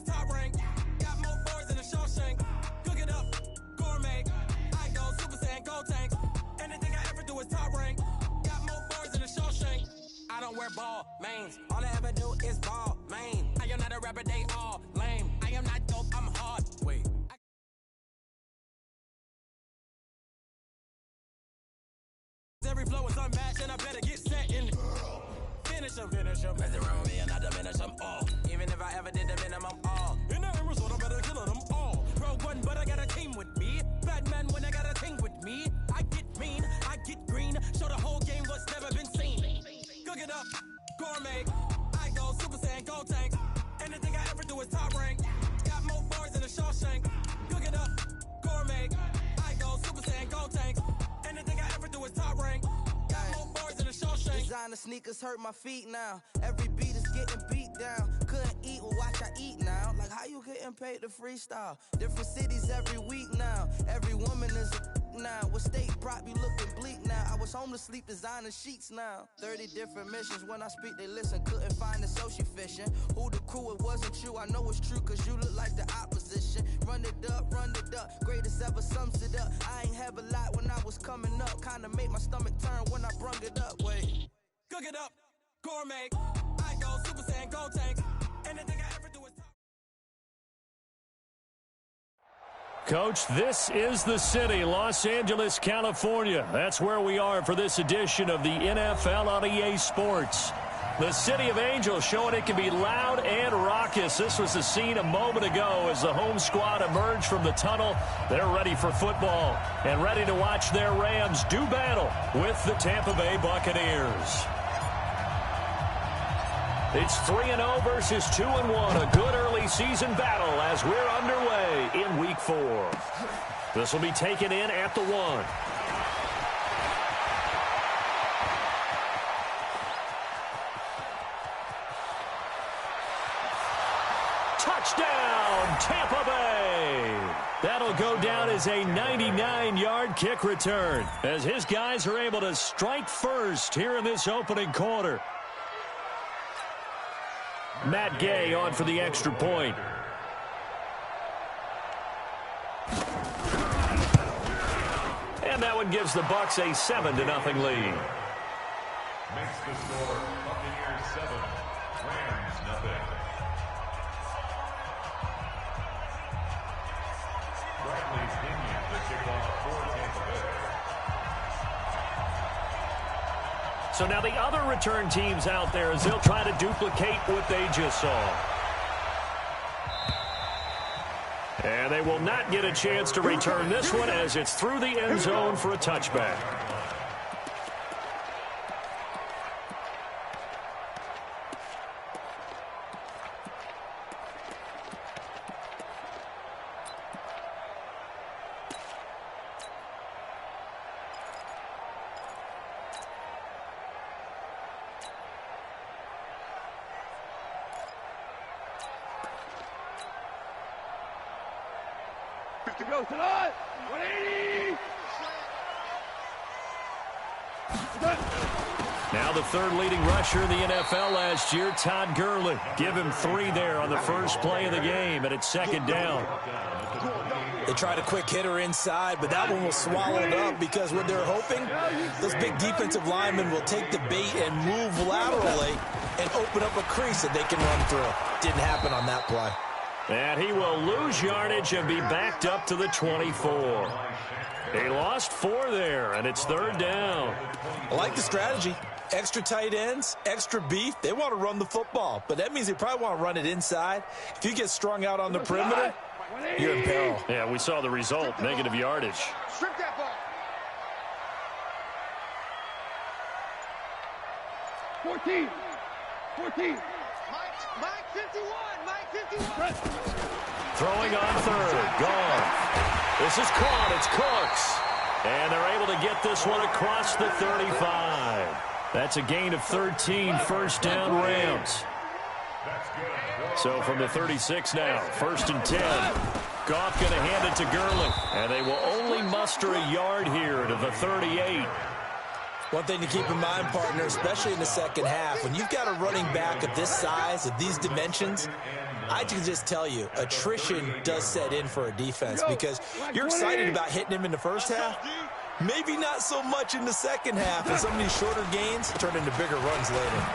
[SPEAKER 7] is top rank. Got more boards than a Shawshank. Cook it up, gourmet. I go Super Saiyan, gold tanks. Anything I ever do is top rank. Got more boards than a Shawshank. I don't wear ball mains. All I ever do is ball main. I am not a rapper, they all lame. I am not dope, I'm hard. Wait. Every flow is unmatched, and I better get set in. Finish them. Mess around with me and I diminish them all. Even if I ever did the minimum all. In the result, I better kill them all. Rogue One, but I got a team with me. Batman when I got a team with me. I get mean, I get green. Show the whole game what's never been seen. Cook it up, gourmet. I go Super Saiyan, gold tanks. Anything I ever do is top rank. Got more bars than a Shawshank. Cook it up, gourmet. I go Super Saiyan, gold tanks. Anything I ever do is top rank. Got more bars than a Shawshank. Designer sneakers hurt my feet now. Every beat is getting beat down. Couldn't eat, well watch I eat now. Like how you getting paid to freestyle? Different cities every week now. Every woman is a now. What state brought me looking bleak now? I was home to sleep designer sheets now. 30 different missions. When I speak they listen. Couldn't find the social fishing. Who the crew, it wasn't you. I know it's true cause you look like the opposition. Run it up. Greatest ever sums it up. I ain't have a lot when I was coming up. Kinda made my stomach turn when I brung it up. Wait. Cook it up. Gourmet. I go Super Saiyan, gold tanks. Anything I ever do is top.
[SPEAKER 2] Coach, this is the city, Los Angeles, California. That's where we are for this edition of the NFL on EA Sports. The City of Angels showing it can be loud and raucous. This was the scene a moment ago as the home squad emerged from the tunnel. They're ready for football and ready to watch their Rams do battle with the Tampa Bay Buccaneers. It's 3-0 versus 2-1, a good early season battle as we're underway in Week 4. This will be taken in at the 1. Touchdown, Tampa Bay! That'll go down as a 99-yard kick return as his guys are able to strike first here in this opening quarter. Matt Gay on for the extra point. And that one gives the Bucs a 7-0 lead.
[SPEAKER 5] Makes the score Buccaneers 7, Rams nothing. Bradley Pinion, the kickoff for Tampa Bay.
[SPEAKER 2] So now the other return teams out there as they'll try to duplicate what they just saw. And they will not get a chance to return this one as it's through the end zone for a touchback.
[SPEAKER 6] To go tonight. 180.
[SPEAKER 2] Now the third leading rusher in the NFL last year, Todd Gurley. Give him 3 there on the first play of the game, and it's second down.
[SPEAKER 4] They tried a quick hitter inside, but that one was swallowed up because what they're hoping, those big defensive linemen will take the bait and move laterally and open up a crease that they can run through. Didn't happen on that play.
[SPEAKER 2] And he will lose yardage and be backed up to the 24. They lost 4 there, and it's third down.
[SPEAKER 4] I like the strategy. Extra tight ends, extra beef. They want to run the football, but that means they probably want to run it inside. If you get strung out on the perimeter, you're in peril.
[SPEAKER 2] Yeah, we saw the result, negative yardage.
[SPEAKER 3] Strip that ball.
[SPEAKER 6] 14.
[SPEAKER 3] Mike 51. Mike 51.
[SPEAKER 2] Throwing on third. Gone. This is caught. It's Cooks. And they're able to get this one across the 35. That's a gain of 13, first down Rams. So from the 36 now, 1st and 10. Goff going to hand it to Gurley. And they will only muster a yard here to the 38.
[SPEAKER 4] One thing to keep in mind, partner, especially in the second half, when you've got a running back of this size, of these dimensions, I can just tell you, attrition does set in for a defense because you're excited about hitting him in the first half. Maybe not so much in the second half, and some of these shorter gains turn into bigger runs later.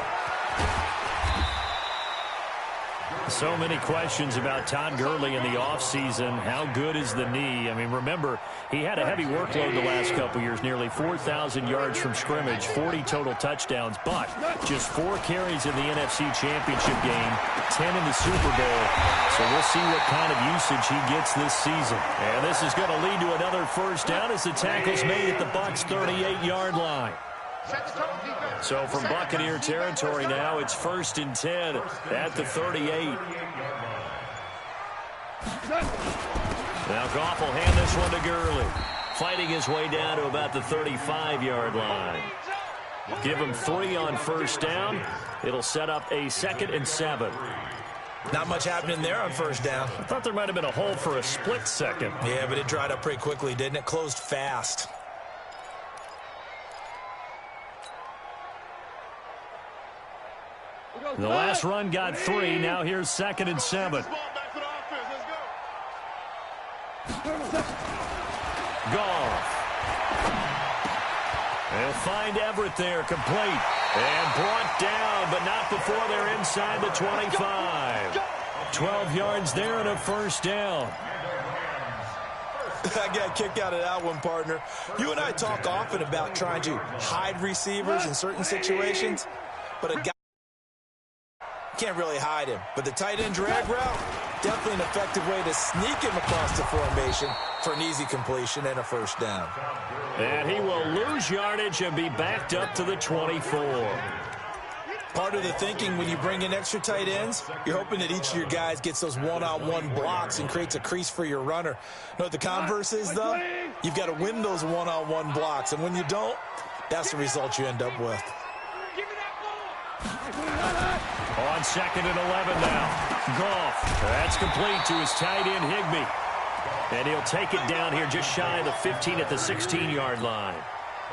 [SPEAKER 2] So many questions about Todd Gurley in the offseason. How good is the knee? I mean, remember, he had a heavy workload the last couple years, nearly 4,000 yards from scrimmage, 40 total touchdowns, but just 4 carries in the NFC Championship game, 10 in the Super Bowl. So we'll see what kind of usage he gets this season. And this is going to lead to another first down as the tackle's made at the Bucs' 38-yard line. So from Buccaneer territory now, it's 1st and 10 at the 38. Now Goff will hand this one to Gurley, fighting his way down to about the 35-yard line. Give him 3 on first down. It'll set up a 2nd and 7.
[SPEAKER 4] Not much happening there on first down.
[SPEAKER 2] I thought there might have been a hole for a split second.
[SPEAKER 4] Yeah, but it dried up pretty quickly, didn't it? Closed fast.
[SPEAKER 2] The last run got 3. Now here's 2nd and 7. Goff. They'll find Everett there, complete. And brought down, but not before they're inside the 25. 12 yards there and a first down.
[SPEAKER 4] I got a kick out of that one, partner. You and I talk often about trying to hide receivers in certain situations, but a guy can't really hide him. But the tight end drag route, definitely an effective way to sneak him across the formation for an easy completion and a first down.
[SPEAKER 2] And he will lose yardage and be backed up to the 24.
[SPEAKER 4] Part of the thinking when you bring in extra tight ends, you're hoping that each of your guys gets those one-on-one blocks and creates a crease for your runner. You know what the converse is, though? You've got to win those one-on-one blocks, and when you don't, that's the result you end up with.
[SPEAKER 2] On 2nd and 11 now. Goff. That's complete to his tight end, Higbee. And he'll take it down here just shy of the 15 at the 16-yard line.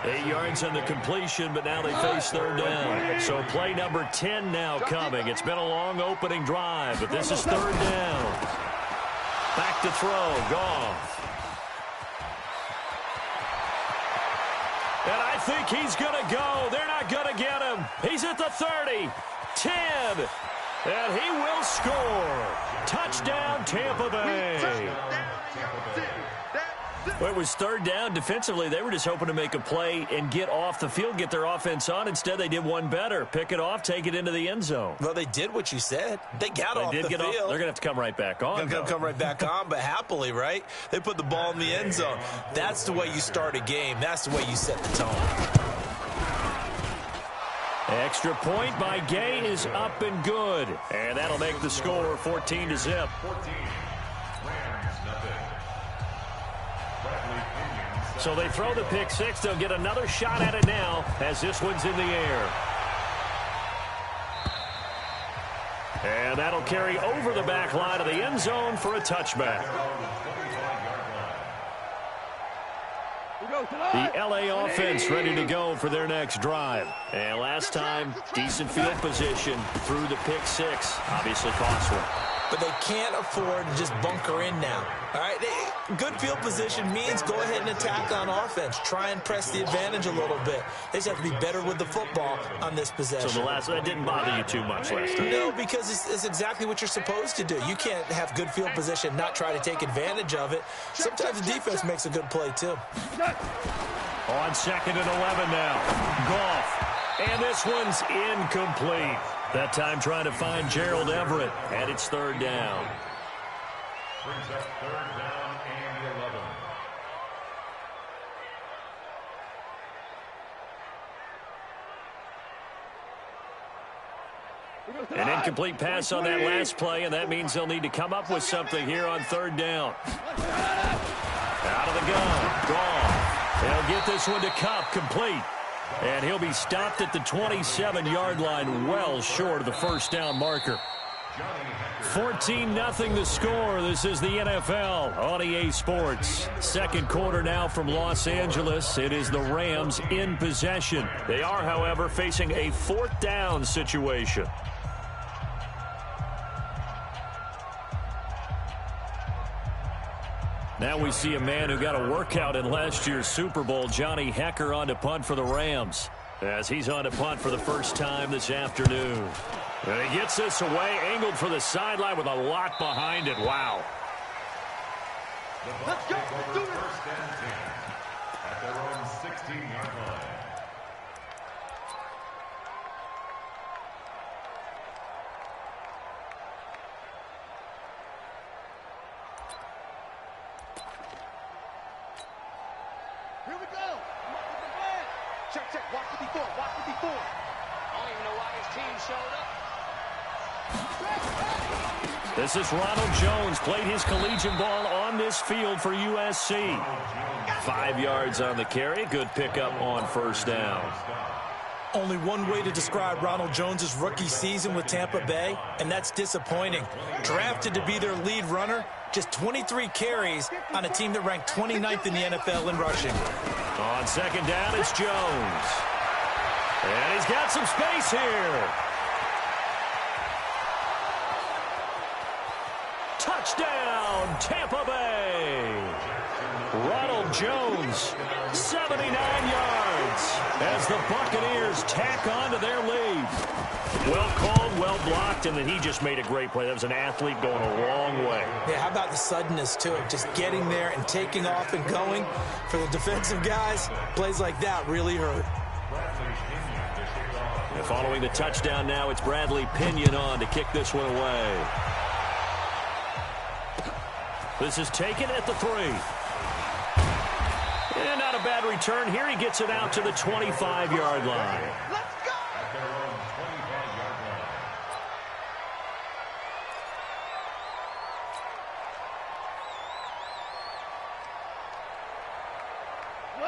[SPEAKER 2] 8 yards on the completion, but now they face 3rd down. So play number 10 now coming. It's been a long opening drive, but this is 3rd down. Back to throw. Goff. And I think he's going to go. They're not going to get him. He's at the 30. 10. And he will score. Touchdown, Tampa Bay. Well, it was 3rd down. Defensively, they were just hoping to make a play and get off the field, get their offense on. Instead, they did one better. Pick it off, take it into the end zone.
[SPEAKER 4] Well, they did what you said. They got off the field.
[SPEAKER 2] They're going to have to come right back on.
[SPEAKER 4] They're going to come right back on, but happily, right? They put the ball in the end zone. That's the way you start a game. That's the way you set the tone.
[SPEAKER 2] Extra point by Gay is up and good. And that'll make the score 14-0. So they throw the pick 6. They'll get another shot at it now as this one's in the air. And that'll carry over the back line of the end zone for a touchback. The LA offense ready to go for their next drive. And last time, decent field position through the pick 6. Obviously costly.
[SPEAKER 4] But they can't afford to just bunker in now. All right, good field position means go ahead and attack on offense. Try and press the advantage a little bit. They just have to be better with the football on this possession.
[SPEAKER 2] So that didn't bother you too much last time?
[SPEAKER 4] No, because it's exactly what you're supposed to do. You can't have good field position, not try to take advantage of it. Sometimes the defense makes a good play, too.
[SPEAKER 2] On 2nd and 11 now. Goff. And this one's incomplete. That time trying to find Gerald Everett. And it's 3rd down.
[SPEAKER 5] Brings up 3rd down and 11.
[SPEAKER 2] An incomplete pass on that last play, and that means they'll need to come up with something here on 3rd down. Out of the gun. Goff. They'll get this one to Kupp, complete. And he'll be stopped at the 27-yard line, well short of the first down marker. 14-0 the score. This is the NFL on EA Sports. Second quarter now from Los Angeles. It is the Rams in possession. They are, however, facing a fourth down situation. Now we see a man who got a workout in last year's Super Bowl, Johnny Hekker, on to punt for the Rams, as he's on to punt for the first time this afternoon. And he gets this away, angled for the sideline with a lot behind it. Wow.
[SPEAKER 3] Let's go. Let's do it.
[SPEAKER 5] First and 10 at their own 16-yard line.
[SPEAKER 3] Here we go. Check, check. Watch it before. Watch it before.
[SPEAKER 6] I don't even know why his team showed up.
[SPEAKER 2] This is Ronald Jones. Played his collegiate ball on this field for USC. 5 yards on the carry. Good pickup on first down.
[SPEAKER 4] Only one way to describe Ronald Jones' rookie season with Tampa Bay, and that's disappointing. Drafted to be their lead runner, just 23 carries on a team that ranked 29th in the NFL in rushing.
[SPEAKER 2] On second down, it's Jones. And he's got some space here. Touchdown, Tampa Bay. Ronald Jones, 79 yards, as the Buccaneers tack on to their lead. Well called, well blocked, and then he just made a great play. That was an athlete going a long way.
[SPEAKER 4] Yeah, how about the suddenness to it? Just getting there and taking off and going. For the defensive guys, plays like that really hurt.
[SPEAKER 2] And following the touchdown now, it's Bradley Pinion on to kick this one away. This is taken at the 3. And not a bad return here. He gets it out to the 25-yard line.
[SPEAKER 3] Let's go.
[SPEAKER 5] At their own 25-yard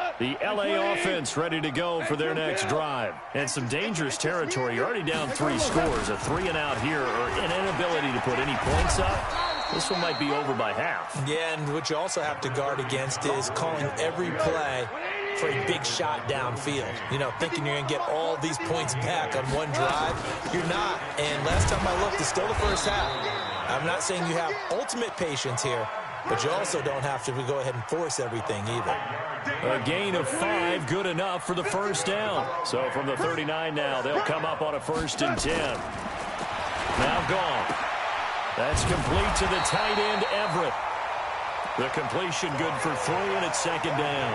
[SPEAKER 5] line.
[SPEAKER 2] The LA offense ready to go for their next drive. And some dangerous territory. You're already down 3 scores. A 3 and out here, or an inability to put any points up. This one might be over by half.
[SPEAKER 4] Yeah, and what you also have to guard against is calling every play for a big shot downfield. You know, thinking you're going to get all these points back on one drive. You're not. And last time I looked, it's still the first half. I'm not saying you have ultimate patience here, but you also don't have to go ahead and force everything either.
[SPEAKER 2] A gain of 5, good enough for the first down. So from the 39 now, they'll come up on a 1st and 10. Now gone. That's complete to the tight end, Everett. The completion good for 3, and it's 2nd down.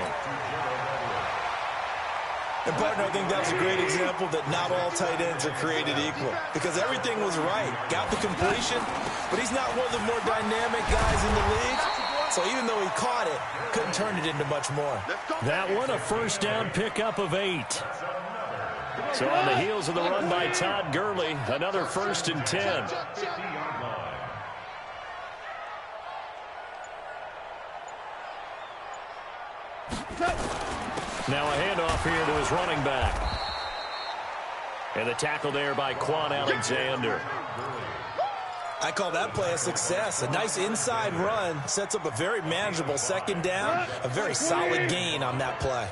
[SPEAKER 4] And, partner, I think that's a great example that not all tight ends are created equal, because everything was right. Got the completion, but he's not one of the more dynamic guys in the league. So even though he caught it, couldn't turn it into much more.
[SPEAKER 2] That one, a first down pickup of 8. So on the heels of the run by Todd Gurley, another 1st and 10. Now a handoff here to his running back. And the tackle there by Quan Alexander.
[SPEAKER 4] I call that play a success. A nice inside run sets up a very manageable 2nd down. A very solid gain on that play.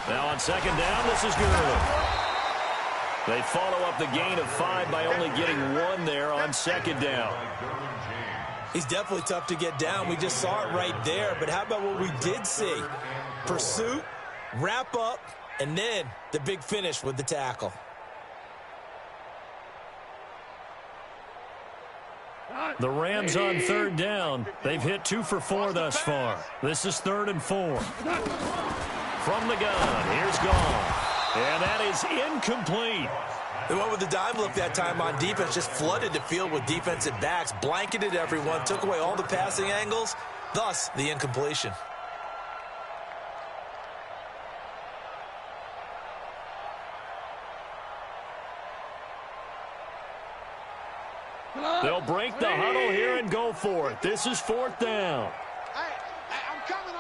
[SPEAKER 2] Now on 2nd down, this is Gurley. They follow up the gain of 5 by only getting 1 there on 2nd down.
[SPEAKER 4] He's definitely tough to get down. We just saw it right there. But how about what we did see? Pursuit, wrap up, and then the big finish with the tackle.
[SPEAKER 2] The Rams on 3rd down. They've hit 2 for 4 thus far. This is 3rd and 4. From the gun, here's Gone. And that is incomplete.
[SPEAKER 4] They went with the dime look that time on defense, just flooded the field with defensive backs, blanketed everyone, took away all the passing angles, thus the incompletion.
[SPEAKER 2] They'll break the huddle here and go for it. This is 4th down.
[SPEAKER 3] Hey, I'm coming.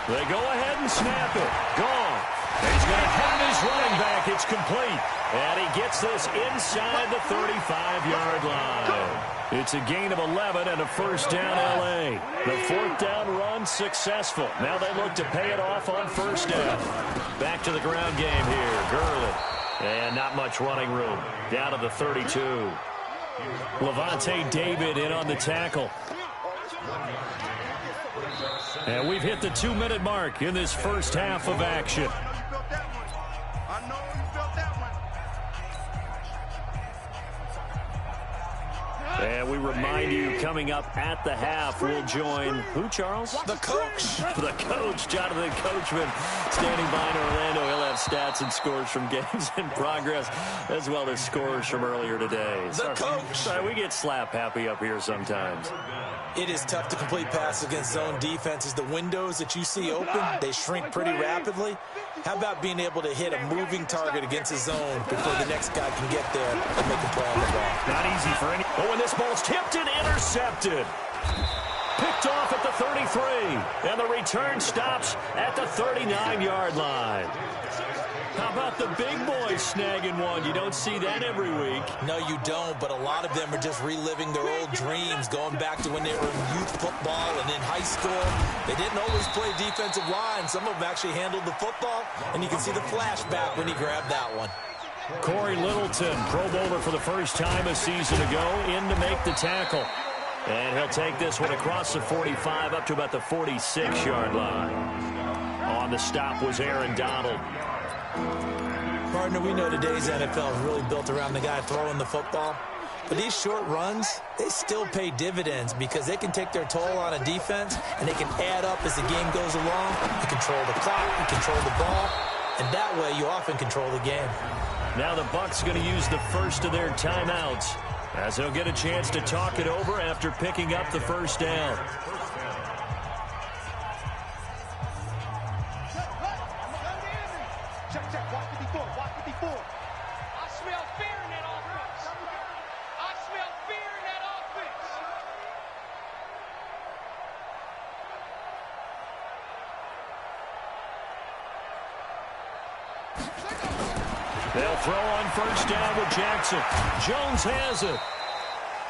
[SPEAKER 2] They go ahead and snap it. Gone. He's going to have his running back. It's complete. And he gets this inside the 35-yard line. It's a gain of 11 and a first down L.A. The fourth down run successful. Now they look to pay it off on first down. Back to the ground game here. Gurley. And not much running room. Down to the 32. Levante David in on the tackle. And we've hit the 2-minute mark in this first half of action.
[SPEAKER 3] I know you felt that one.
[SPEAKER 2] And we remind you, coming up at the half, we'll join who, Charles?
[SPEAKER 4] The coach.
[SPEAKER 2] The coach, Jonathan Coachman, standing by in Orlando. He'll have stats and scores from games in progress, as well as scores from earlier today.
[SPEAKER 4] The coach.
[SPEAKER 2] Sorry, we get slap happy up here sometimes.
[SPEAKER 4] It is tough to complete passes against zone defenses. The windows that you see open, they shrink pretty rapidly. How about being able to hit a moving target against a zone before the next guy can get there and make a play on the ball?
[SPEAKER 2] Not easy for any. Oh, and this ball's tipped and intercepted. Picked off at the 33. And the return stops at the 39-yard line. How about the big boys snagging one? You don't see that every week.
[SPEAKER 4] No, you don't, but a lot of them are just reliving their old dreams, going back to when they were in youth football and in high school. They didn't always play defensive line. Some of them actually handled the football, and you can see the flashback when he grabbed that one.
[SPEAKER 2] Corey Littleton, Pro Bowler for the first time a season ago, in to make the tackle. And he'll take this one across the 45 up to about the 46-yard line. On the stop was Aaron Donald.
[SPEAKER 4] Partner, we know today's NFL is really built around the guy throwing the football. But these short runs, they still pay dividends because they can take their toll on a defense and they can add up as the game goes along. You control the clock, you control the ball, and that way you often control the game.
[SPEAKER 2] Now the Bucs going to use the first of their timeouts as they'll get a chance to talk it over after picking up the first down.
[SPEAKER 3] Check. Watch it before.
[SPEAKER 6] I smell fear in that offense. I smell fear in that offense.
[SPEAKER 2] They'll throw on first down with Jackson. Jones has it.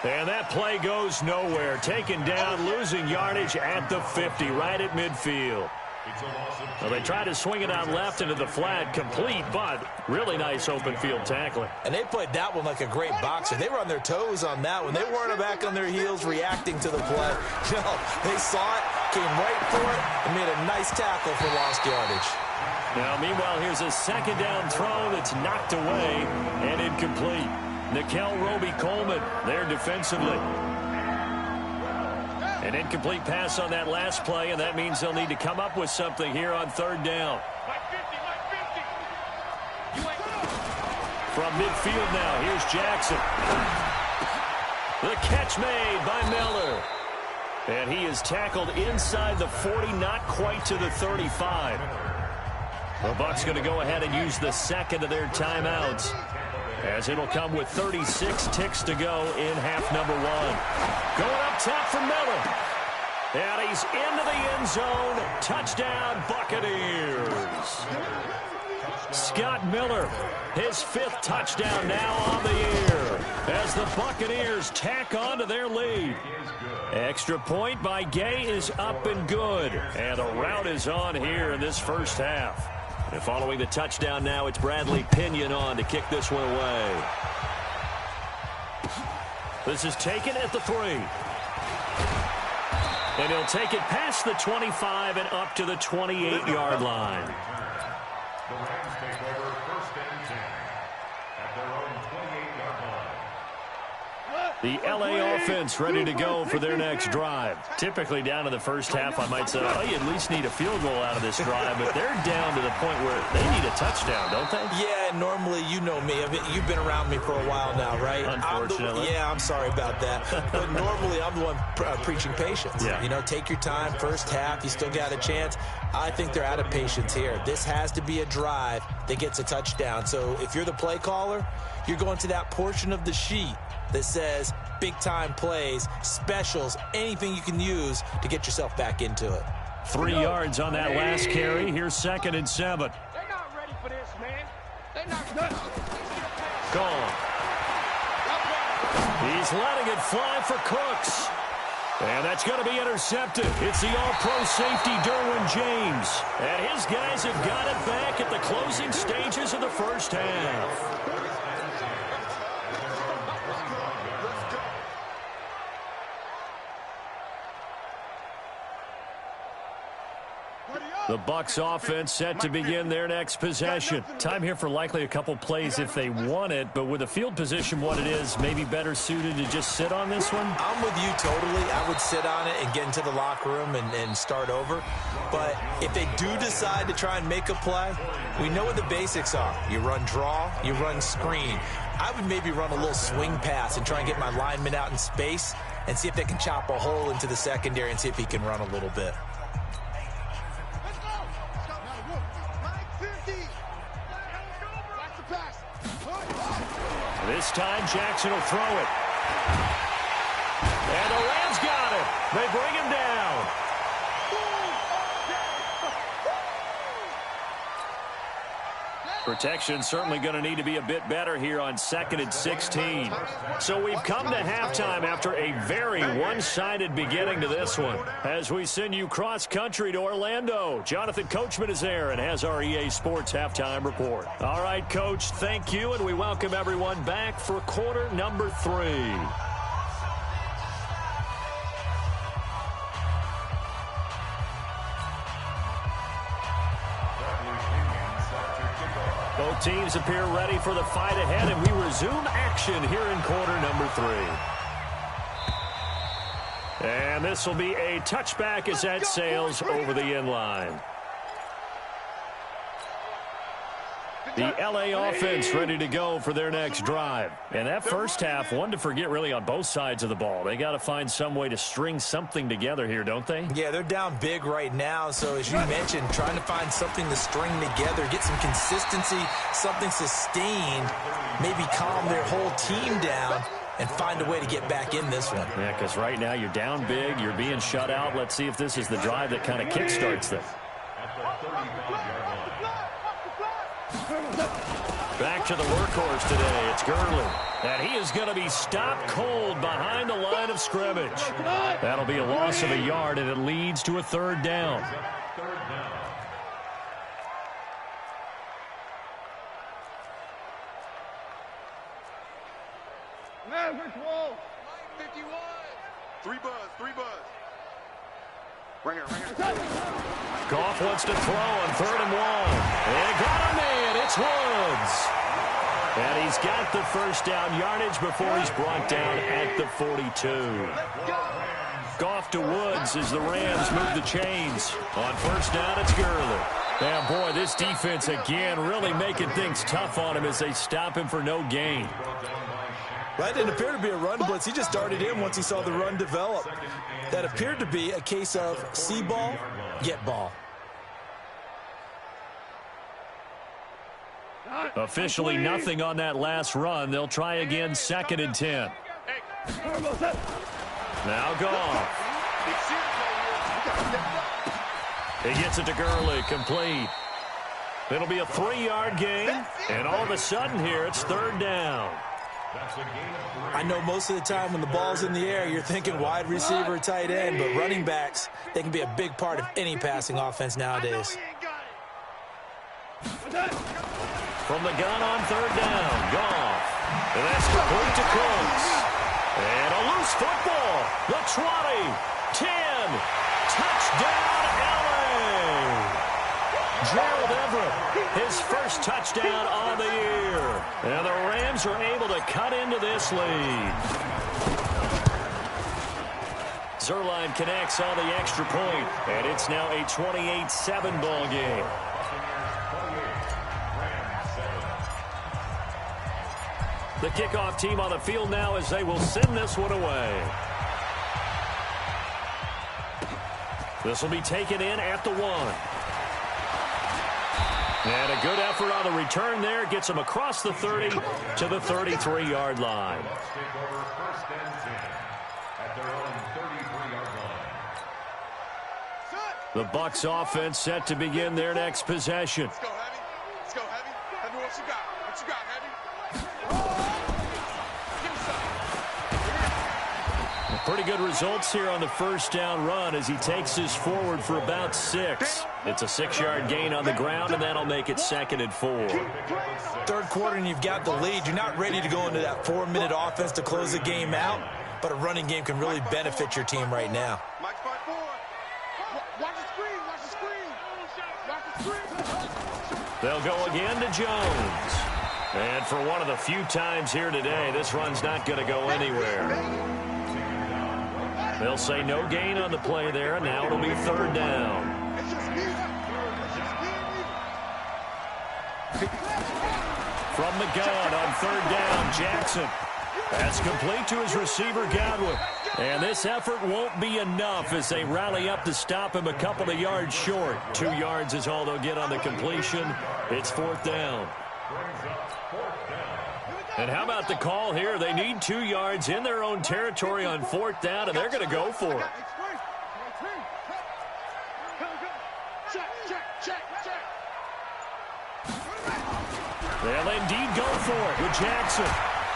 [SPEAKER 2] And that play goes nowhere. Taken down, losing yardage at the 50, right at midfield. Well, they try to swing it out left into the flat, complete, but really nice open field tackling.
[SPEAKER 4] And they played that one like a great boxer. They were on their toes on that one. They weren't back on their heels reacting to the play. No, they saw it, came right for it, and made a nice tackle for lost yardage.
[SPEAKER 2] Now, meanwhile, here's a second down throw that's knocked away and incomplete. Nickel Roby-Coleman there defensively. An incomplete pass on that last play, and that means they'll need to come up with something here on third down. From midfield now, here's Jackson. The catch made by Miller. And he is tackled inside the 40, not quite to the 35. The Bucs going to go ahead and use the second of their timeouts, as it'll come with 36 ticks to go in half number one. Going up top for Miller. And he's into the end zone. Touchdown, Buccaneers. Scott Miller, his fifth touchdown now on the year, as the Buccaneers tack on to their lead. Extra point by Gay is up and good. And the route is on here in this first half. And following the touchdown now, it's Bradley Pinion on to kick this one away. This is taken at the 3. And he'll take it past the 25 and up to the 28-yard line.
[SPEAKER 5] The Rams take over first and 10 at their own 28-yard line.
[SPEAKER 2] The L.A. offense ready to go for their next drive. Typically down in the first half, I might say, oh, you at least need a field goal out of this drive, but they're down to the point where they need a touchdown, don't they?
[SPEAKER 4] Yeah, normally, you know me. You've been around me for a while now, right?
[SPEAKER 2] Unfortunately.
[SPEAKER 4] I'm sorry about that. But normally, I'm the one preaching patience.
[SPEAKER 2] Yeah.
[SPEAKER 4] You know, take your time, first half, you still got a chance. I think they're out of patience here. This has to be a drive that gets a touchdown. So if you're the play caller, you're going to that portion of the sheet that says big-time plays, specials, anything you can use to get yourself back into it.
[SPEAKER 2] 3 yards on that last carry. Here's 2nd and 7. Gone. He's letting it fly for Cooks. And that's going to be intercepted. It's the all-pro safety, Derwin James. And his guys have got it back at the closing stages of the first half. The Bucs offense set to begin their next possession. Time here for likely a couple plays if they want it, but with the field position what it is, maybe better suited to just sit on this one?
[SPEAKER 4] I'm with you totally. I would sit on it and get into the locker room and start over. But if they do decide to try and make a play, we know what the basics are. You run draw, you run screen. I would maybe run a little swing pass and try and get my lineman out in space and see if they can chop a hole into the secondary and see if he can run a little bit.
[SPEAKER 2] This time, Jackson will throw it. And the Rams got it. They bring him down. Protection certainly going to need to be a bit better here on 2nd and 16. So we've come to halftime after a very one-sided beginning to this one. As we send you cross-country to Orlando, Jonathan Coachman is there and has our EA Sports halftime report. All right, Coach, thank you, and we welcome everyone back for quarter number 3. Both teams appear ready for the fight ahead, and we resume action here in quarter number 3. And this will be a touchback as that sails over the end line. The LA offense ready to go for their next drive. And that first half, one to forget really on both sides of the ball. They got to find some way to string something together here, don't they?
[SPEAKER 4] Yeah, they're down big right now. So as you mentioned, trying to find something to string together, get some consistency, something sustained, maybe calm their whole team down and find a way to get back in this one.
[SPEAKER 2] Yeah, because right now you're down big, you're being shut out. Let's see if this is the drive that kind of kickstarts them. Back to the workhorse today. It's Gurley. And he is going to be stopped cold behind the line of scrimmage. That'll be a loss of a yard, and it leads to a 3rd down.
[SPEAKER 3] Three buzz. Right here.
[SPEAKER 2] Goff wants to throw on 3rd and 1. And got a man. It's Woods. And he's got the first down yardage before he's brought down at the 42. Goff to Woods as the Rams move the chains. On 1st down, it's Gurley. And boy, this defense again really making things tough on him as they stop him for no gain.
[SPEAKER 4] That didn't appear to be a run blitz. He just darted in once he saw the run develop. That appeared to be a case of see ball, get ball.
[SPEAKER 2] Officially nothing on that last run. They'll try again 2nd and 10. Now Goff. He gets it to Gurley, complete. It'll be a 3-yard gain, and all of a sudden here it's 3rd down.
[SPEAKER 4] I know most of the time when the ball's in the air, you're thinking wide receiver, tight end, but running backs, they can be a big part of any passing offense nowadays.
[SPEAKER 2] From the gun on 3rd down, Goff. And that's complete to Cooks. And a loose football. The 20, 10, touchdown LA. Gerald Everett, his first touchdown on the year. And the Rams are able to cut into this lead. Zuerlein connects on the extra point, and it's now a 28-7 ball game. The kickoff team on the field now as they will send this one away. This will be taken in at the 1. And a good effort on the return there. Gets him across the 30 to the 33-yard line. The Bucs offense set to begin their next possession.
[SPEAKER 3] Let's go, Heavy. Heavy, what you got?
[SPEAKER 2] Pretty good results here on the first down run as he takes this forward for about 6. It's a 6-yard gain on the ground, and that'll make it 2nd and 4.
[SPEAKER 4] Third quarter, and you've got the lead. You're not ready to go into that 4-minute offense to close the game out, but a running game can really benefit your team right now.
[SPEAKER 2] They'll go again to Jones. And for one of the few times here today, this run's not going to go anywhere. They'll say no gain on the play there, and now it'll be 3rd down. From the gun on 3rd down, Jackson. That's complete to his receiver, Godwin. And this effort won't be enough as they rally up to stop him a couple of yards short. 2 yards is all they'll get on the completion. It's 4th down. And how about the call here? They need 2 yards in their own territory on 4th down, and they're going to go for it. They'll indeed go for it with Jackson.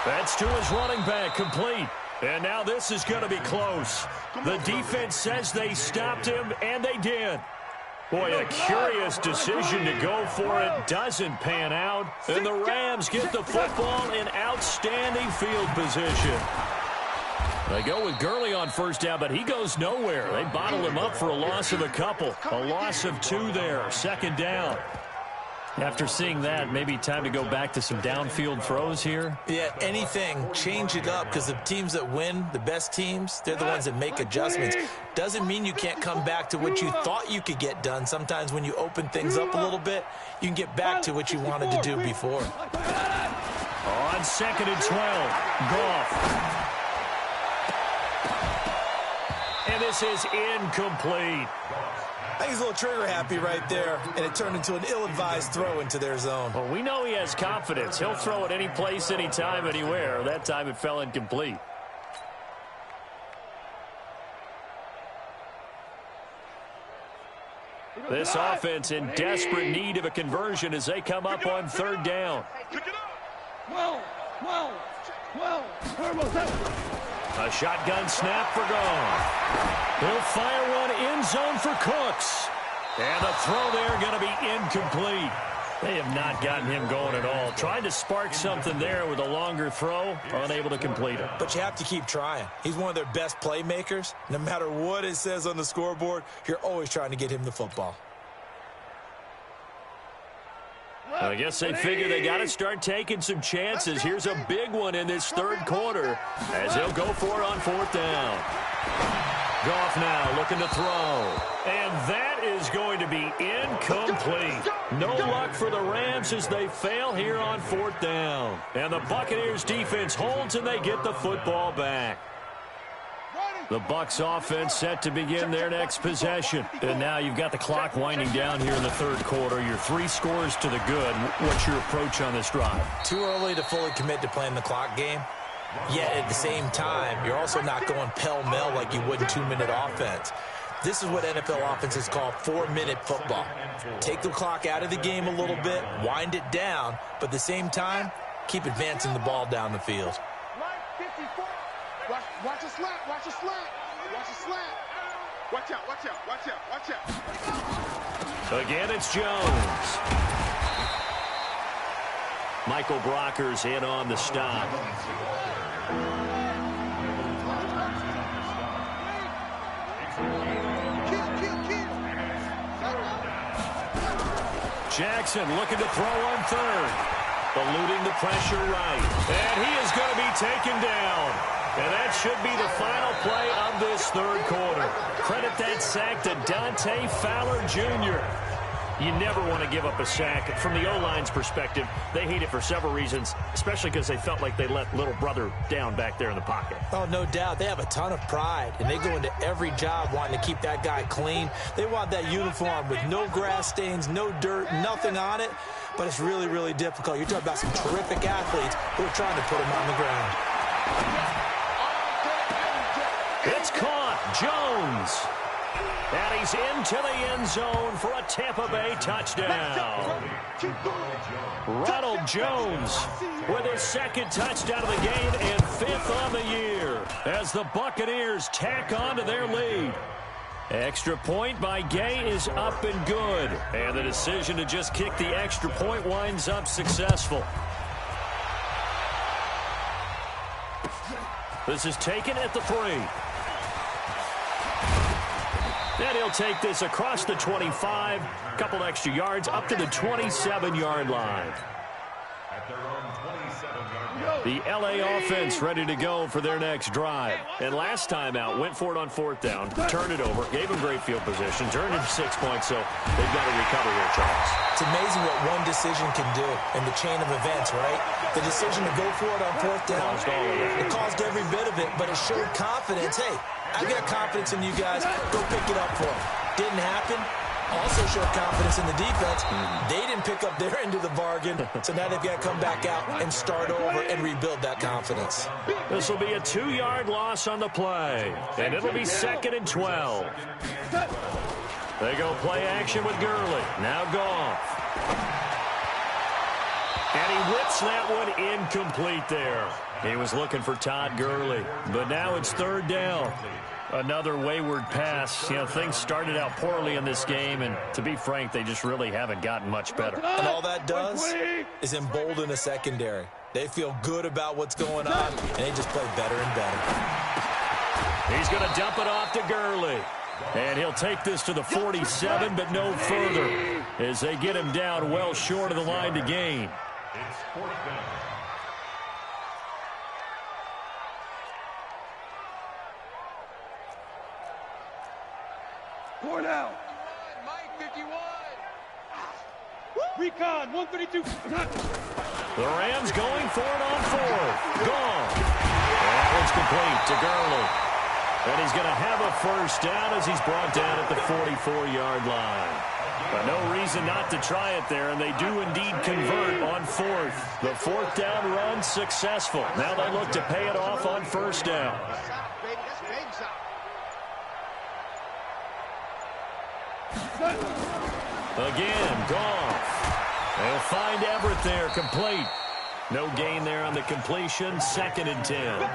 [SPEAKER 2] That's to his running back, complete. And now this is going to be close. The defense says they stopped him, and they did. Boy, a curious decision to go for it doesn't pan out. And the Rams get the football in outstanding field position. They go with Gurley on 1st down, but he goes nowhere. They bottle him up for a loss of a couple. A loss of 2 there, 2nd down. After seeing that, maybe time to go back to some downfield throws here.
[SPEAKER 4] Yeah, anything. Change it up because the teams that win, the best teams, they're the ones that make adjustments. Doesn't mean you can't come back to what you thought you could get done. Sometimes when you open things up a little bit, you can get back to what you wanted to do before.
[SPEAKER 2] On 2nd and 12, Goff. And this is incomplete.
[SPEAKER 4] I think he's a little trigger happy right there, and it turned into an ill-advised throw into their zone.
[SPEAKER 2] Well, we know he has confidence. He'll throw it any place, anytime, anywhere. That time it fell incomplete. This offense in desperate need of a conversion as they come up on 3rd down. A shotgun snap for Goff. He'll fire one end zone for Cooks. And the throw there going to be incomplete. They have not gotten him going at all. Trying to spark something there with a longer throw, unable to complete it.
[SPEAKER 4] But you have to keep trying. He's one of their best playmakers. No matter what it says on the scoreboard, you're always trying to get him the football.
[SPEAKER 2] I guess they figure they got to start taking some chances. Here's a big one in this 3rd quarter as they'll go for it on 4th down. Goff now looking to throw. And that is going to be incomplete. No luck for the Rams as they fail here on 4th down. And the Buccaneers defense holds and they get the football back. The Bucs offense set to begin their next possession. And now you've got the clock winding down here in the 3rd quarter. You're 3 scores to the good. What's your approach on this drive?
[SPEAKER 4] Too early to fully commit to playing the clock game. Yet at the same time, you're also not going pell-mell like you would in 2-minute offense. This is what NFL offenses call 4-minute football. Take the clock out of the game a little bit, wind it down, but at the same time, keep advancing the ball down the field.
[SPEAKER 3] Watch a slant, watch a slant, watch a slant. Watch out, watch out, watch out, watch out.
[SPEAKER 2] Again, it's Jones. Michael Brocker's in on the stop. Jackson looking to throw on 3rd. Eluding the pressure right. And he is going to be taken down. And that should be the final play of this 3rd quarter. Credit that sack to Dante Fowler Jr. You never want to give up a sack. From the O-line's perspective, they hate it for several reasons, especially because they felt like they let little brother down back there in the pocket.
[SPEAKER 4] Oh, no doubt. They have a ton of pride, and they go into every job wanting to keep that guy clean. They want that uniform with no grass stains, no dirt, nothing on it, but it's really, really difficult. You're talking about some terrific athletes who are trying to put him on the ground.
[SPEAKER 2] It's caught. Jones. And he's into the end zone for a Tampa Bay touchdown. Ronald Jones with his second touchdown of the game and 5th on the year as the Buccaneers tack on to their lead. Extra point by Gay is up and good. And the decision to just kick the extra point winds up successful. This is taken at the 3. And he'll take this across the 25. A couple extra yards up to the 27-yard line. The L.A. offense ready to go for their next drive. And last time out, went for it on 4th down, turned it over, gave them great field position, turned it 6 points, so they've got to recover here, Charles.
[SPEAKER 4] It's amazing what one decision can do in the chain of events, right? The decision to go for it on 4th down, it caused every bit of it, but it showed confidence. Hey, I've got confidence in you guys. Go pick it up for them. Didn't happen. Also showed confidence in the defense. They didn't pick up their end of the bargain, so now they've got to come back out and start over and rebuild that confidence.
[SPEAKER 2] This will be a 2-yard loss on the play, and it'll be 2nd and 12. They go play action with Gurley. Now Goff. And he whips that one incomplete there. He was looking for Todd Gurley, but now it's 3rd down. Another wayward pass. You know, things started out poorly in this game, and to be frank, they just really haven't gotten much better.
[SPEAKER 4] And all that does is embolden the secondary. They feel good about what's going on, and they just play better and better.
[SPEAKER 2] He's going to dump it off to Gurley. And he'll take this to the 47, but no further, as they get him down well short of the line to gain.
[SPEAKER 5] It's 4th down.
[SPEAKER 6] Down. Mike 51. Recon 132.
[SPEAKER 2] The Rams going for it on 4th. Gone. That one's complete to Gurley. And he's going to have a 1st down as he's brought down at the 44-yard line. But no reason not to try it there, and they do indeed convert on 4th. The 4th down run successful. Now they look to pay it off on 1st down. Again, Goff. They'll find Everett there, complete. No gain there on the completion, 2nd and 10.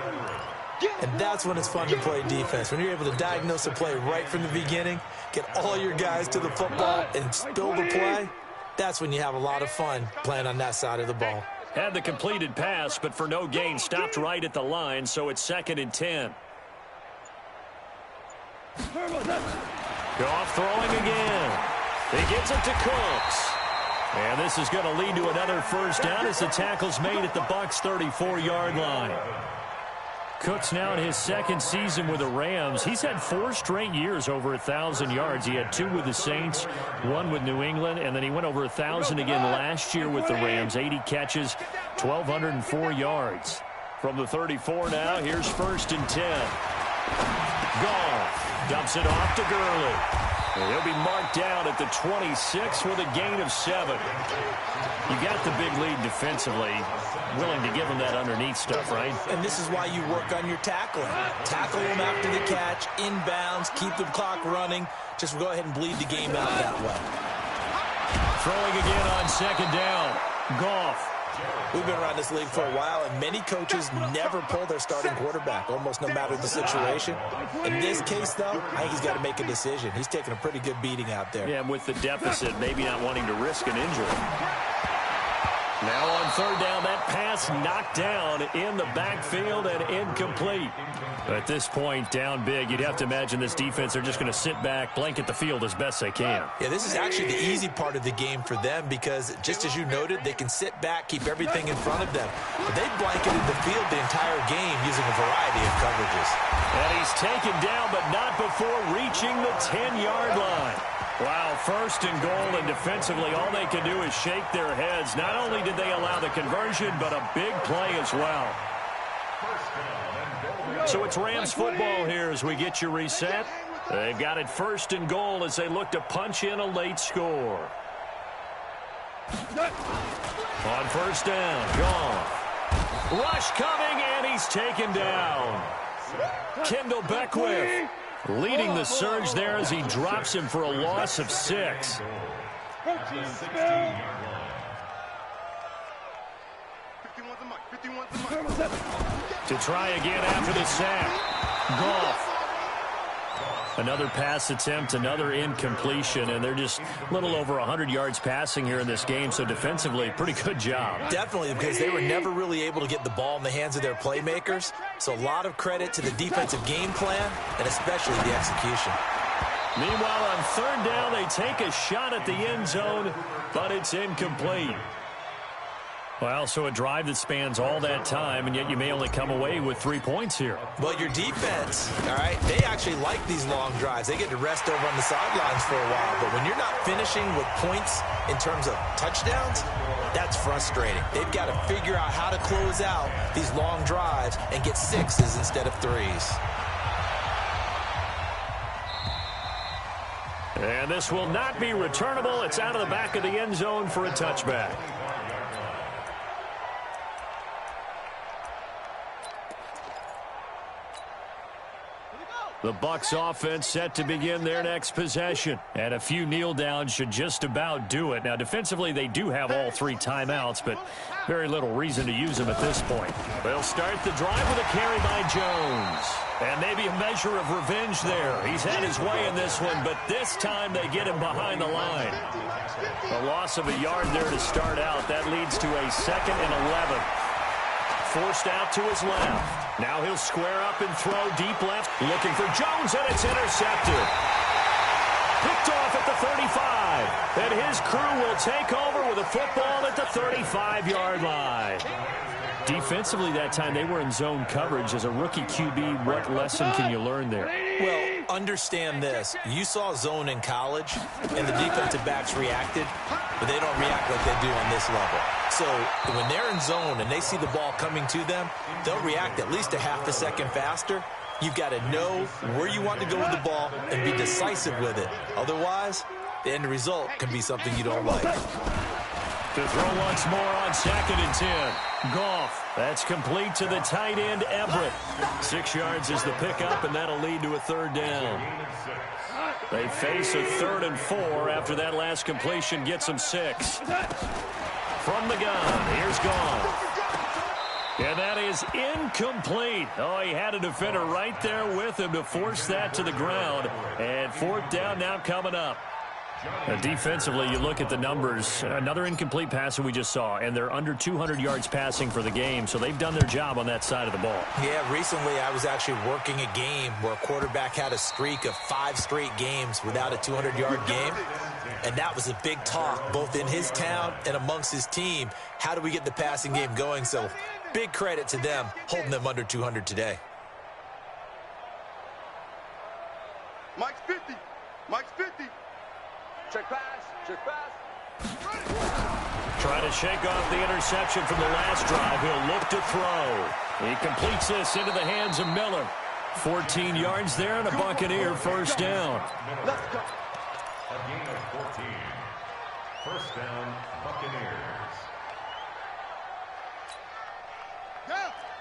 [SPEAKER 4] And that's when it's fun to play defense. When you're able to diagnose a play right from the beginning, get all your guys to the football, and spill the play, that's when you have a lot of fun playing on that side of the ball.
[SPEAKER 2] Had the completed pass, but for no gain, stopped right at the line, so it's 2nd and 10. Goff throwing again. He gets it to Cooks. And this is going to lead to another 1st down as the tackle's made at the Bucs' 34-yard line. Cooks now in his 2nd season with the Rams. He's had 4 straight years over 1,000 yards. He had 2 with the Saints, 1 with New England, and then he went over 1,000 again last year with the Rams. 80 catches, 1,204 yards. From the 34 now, here's 1st and 10. Goff dumps it off to Gurley. And he'll be marked down at the 26 with a gain of 7. You got the big lead defensively, willing to give him that underneath stuff, right?
[SPEAKER 4] And this is why you work on your tackling. Tackle him after the catch, inbounds, keep the clock running. Just go ahead and bleed the game out that way.
[SPEAKER 2] Throwing again on 2nd down. Goff.
[SPEAKER 4] We've been around this league for a while, and many coaches never pull their starting quarterback, almost no matter the situation. In this case, though, I think he's got to make a decision. He's taking a pretty good beating out there.
[SPEAKER 2] Yeah, and with the deficit, maybe not wanting to risk an injury. Now on 3rd down, that pass knocked down in the backfield and incomplete. At this point, down big, you'd have to imagine this defense, they're just going to sit back, blanket the field as best they can.
[SPEAKER 4] Yeah, this is actually the easy part of the game for them because, just as you noted, they can sit back, keep everything in front of them. But they blanketed the field the entire game using a variety of coverages.
[SPEAKER 2] And he's taken down, but not before reaching the 10-yard line. Wow, 1st and goal, and defensively, all they can do is shake their heads. Not only did they allow the conversion, but a big play as well. So it's Rams football here as we get you reset. They've got it 1st and goal as they look to punch in a late score. On 1st down, Goff. Rush coming, and he's taken down. Kendall Beckwith Leading the surge there as he drops him for a loss of 6. To try again after the sack. Goff. Another pass attempt, another incompletion, and they're just a little over 100 yards passing here in this game, so defensively, pretty good job.
[SPEAKER 4] Definitely, because they were never really able to get the ball in the hands of their playmakers, so a lot of credit to the defensive game plan and especially the execution.
[SPEAKER 2] Meanwhile, on third down, they take a shot at the end zone, but it's incomplete. Well, so a drive that spans all that time, and yet you may only come away with 3 points here.
[SPEAKER 4] Well, your defense, all right, they actually like these long drives. They get to rest over on the sidelines for a while, but when you're not finishing with points in terms of touchdowns, that's frustrating. They've got to figure out how to close out these long drives and get 6s instead of 3s.
[SPEAKER 2] And this will not be returnable. It's out of the back of the end zone for a touchback. The Bucs offense set to begin their next possession. And a few kneel downs should just about do it. Now, defensively, they do have all 3 timeouts, but very little reason to use them at this point. They'll start the drive with a carry by Jones. And maybe a measure of revenge there. He's had his way in this one, but this time they get him behind the line. A loss of a yard there to start out. That leads to a 2nd and 11. Forced out to his left. Now he'll square up and throw deep left. Looking for Jones, and it's intercepted. Picked off at the 35. And his crew will take over with a football at the 35-yard line. Defensively that time, they were in zone coverage. As a rookie QB, what lesson can you learn there?
[SPEAKER 4] Well, understand this. You saw zone in college, and the defensive backs reacted, but they don't react like they do on this level. So when they're in zone and they see the ball coming to them, they'll react at least a half a second faster. You've got to know where you want to go with the ball and be decisive with it. Otherwise, the end result can be something you don't like.
[SPEAKER 2] To throw once more on 2nd and 10. Goff. That's complete to the tight end, Everett. 6 yards is the pickup, and that'll lead to a 3rd down. They face a 3rd and 4 after that last completion gets them 6. From the gun, here's Goff. And that is incomplete. Oh, he had a defender right there with him to force that to the ground. And 4th down now coming up. Defensively, you look at the numbers. Another incomplete pass that we just saw, and they're under 200 yards passing for the game, so they've done their job on that side of the ball.
[SPEAKER 4] Yeah, recently I was actually working a game where a quarterback had a streak of 5 straight games without a 200-yard game, and that was a big talk, both in his town and amongst his team. How do we get the passing game going? So big credit to them, holding them under 200 today.
[SPEAKER 3] Mike's 50. Mike's 50. Check pass. Check pass.
[SPEAKER 2] Trying to shake off the interception from the last drive. He'll look to throw. He completes this into the hands of Miller. 14 yards there and a Buccaneer 1st down.
[SPEAKER 3] Let's go.
[SPEAKER 5] A gain of 14. 1st down, Buccaneers.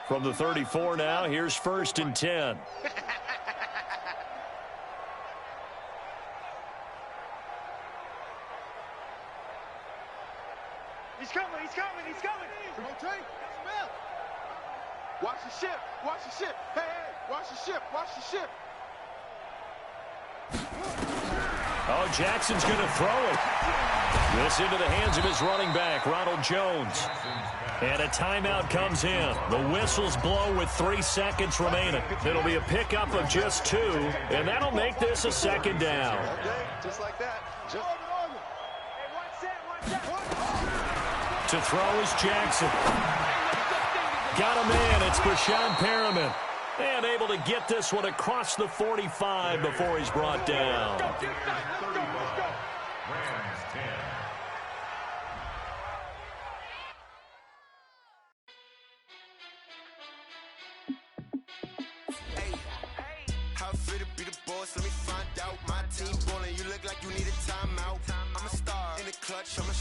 [SPEAKER 2] From the 34 now, here's 1st and 10.
[SPEAKER 6] He's coming, he's coming, he's coming.
[SPEAKER 3] Rotate. Smith. Watch the ship. Watch the ship. Hey, hey. Watch the ship. Watch the ship.
[SPEAKER 2] Oh, Jackson's going to throw it. This into the hands of his running back, Ronald Jones. And a timeout comes in. The whistles blow with 3 seconds remaining. It'll be a pickup of just 2, and that'll make this a 2nd down.
[SPEAKER 3] Okay, just like that. Just
[SPEAKER 2] To throw is Jackson. Got a man. It's Breshad Perriman. And able to get this one across the 45 before he's brought down.
[SPEAKER 5] 35. Rams 10.
[SPEAKER 7] How fit to be the boss? Let me find out. My team ballin', you look like you need a timeout. I'm a star in the clutch, I'm a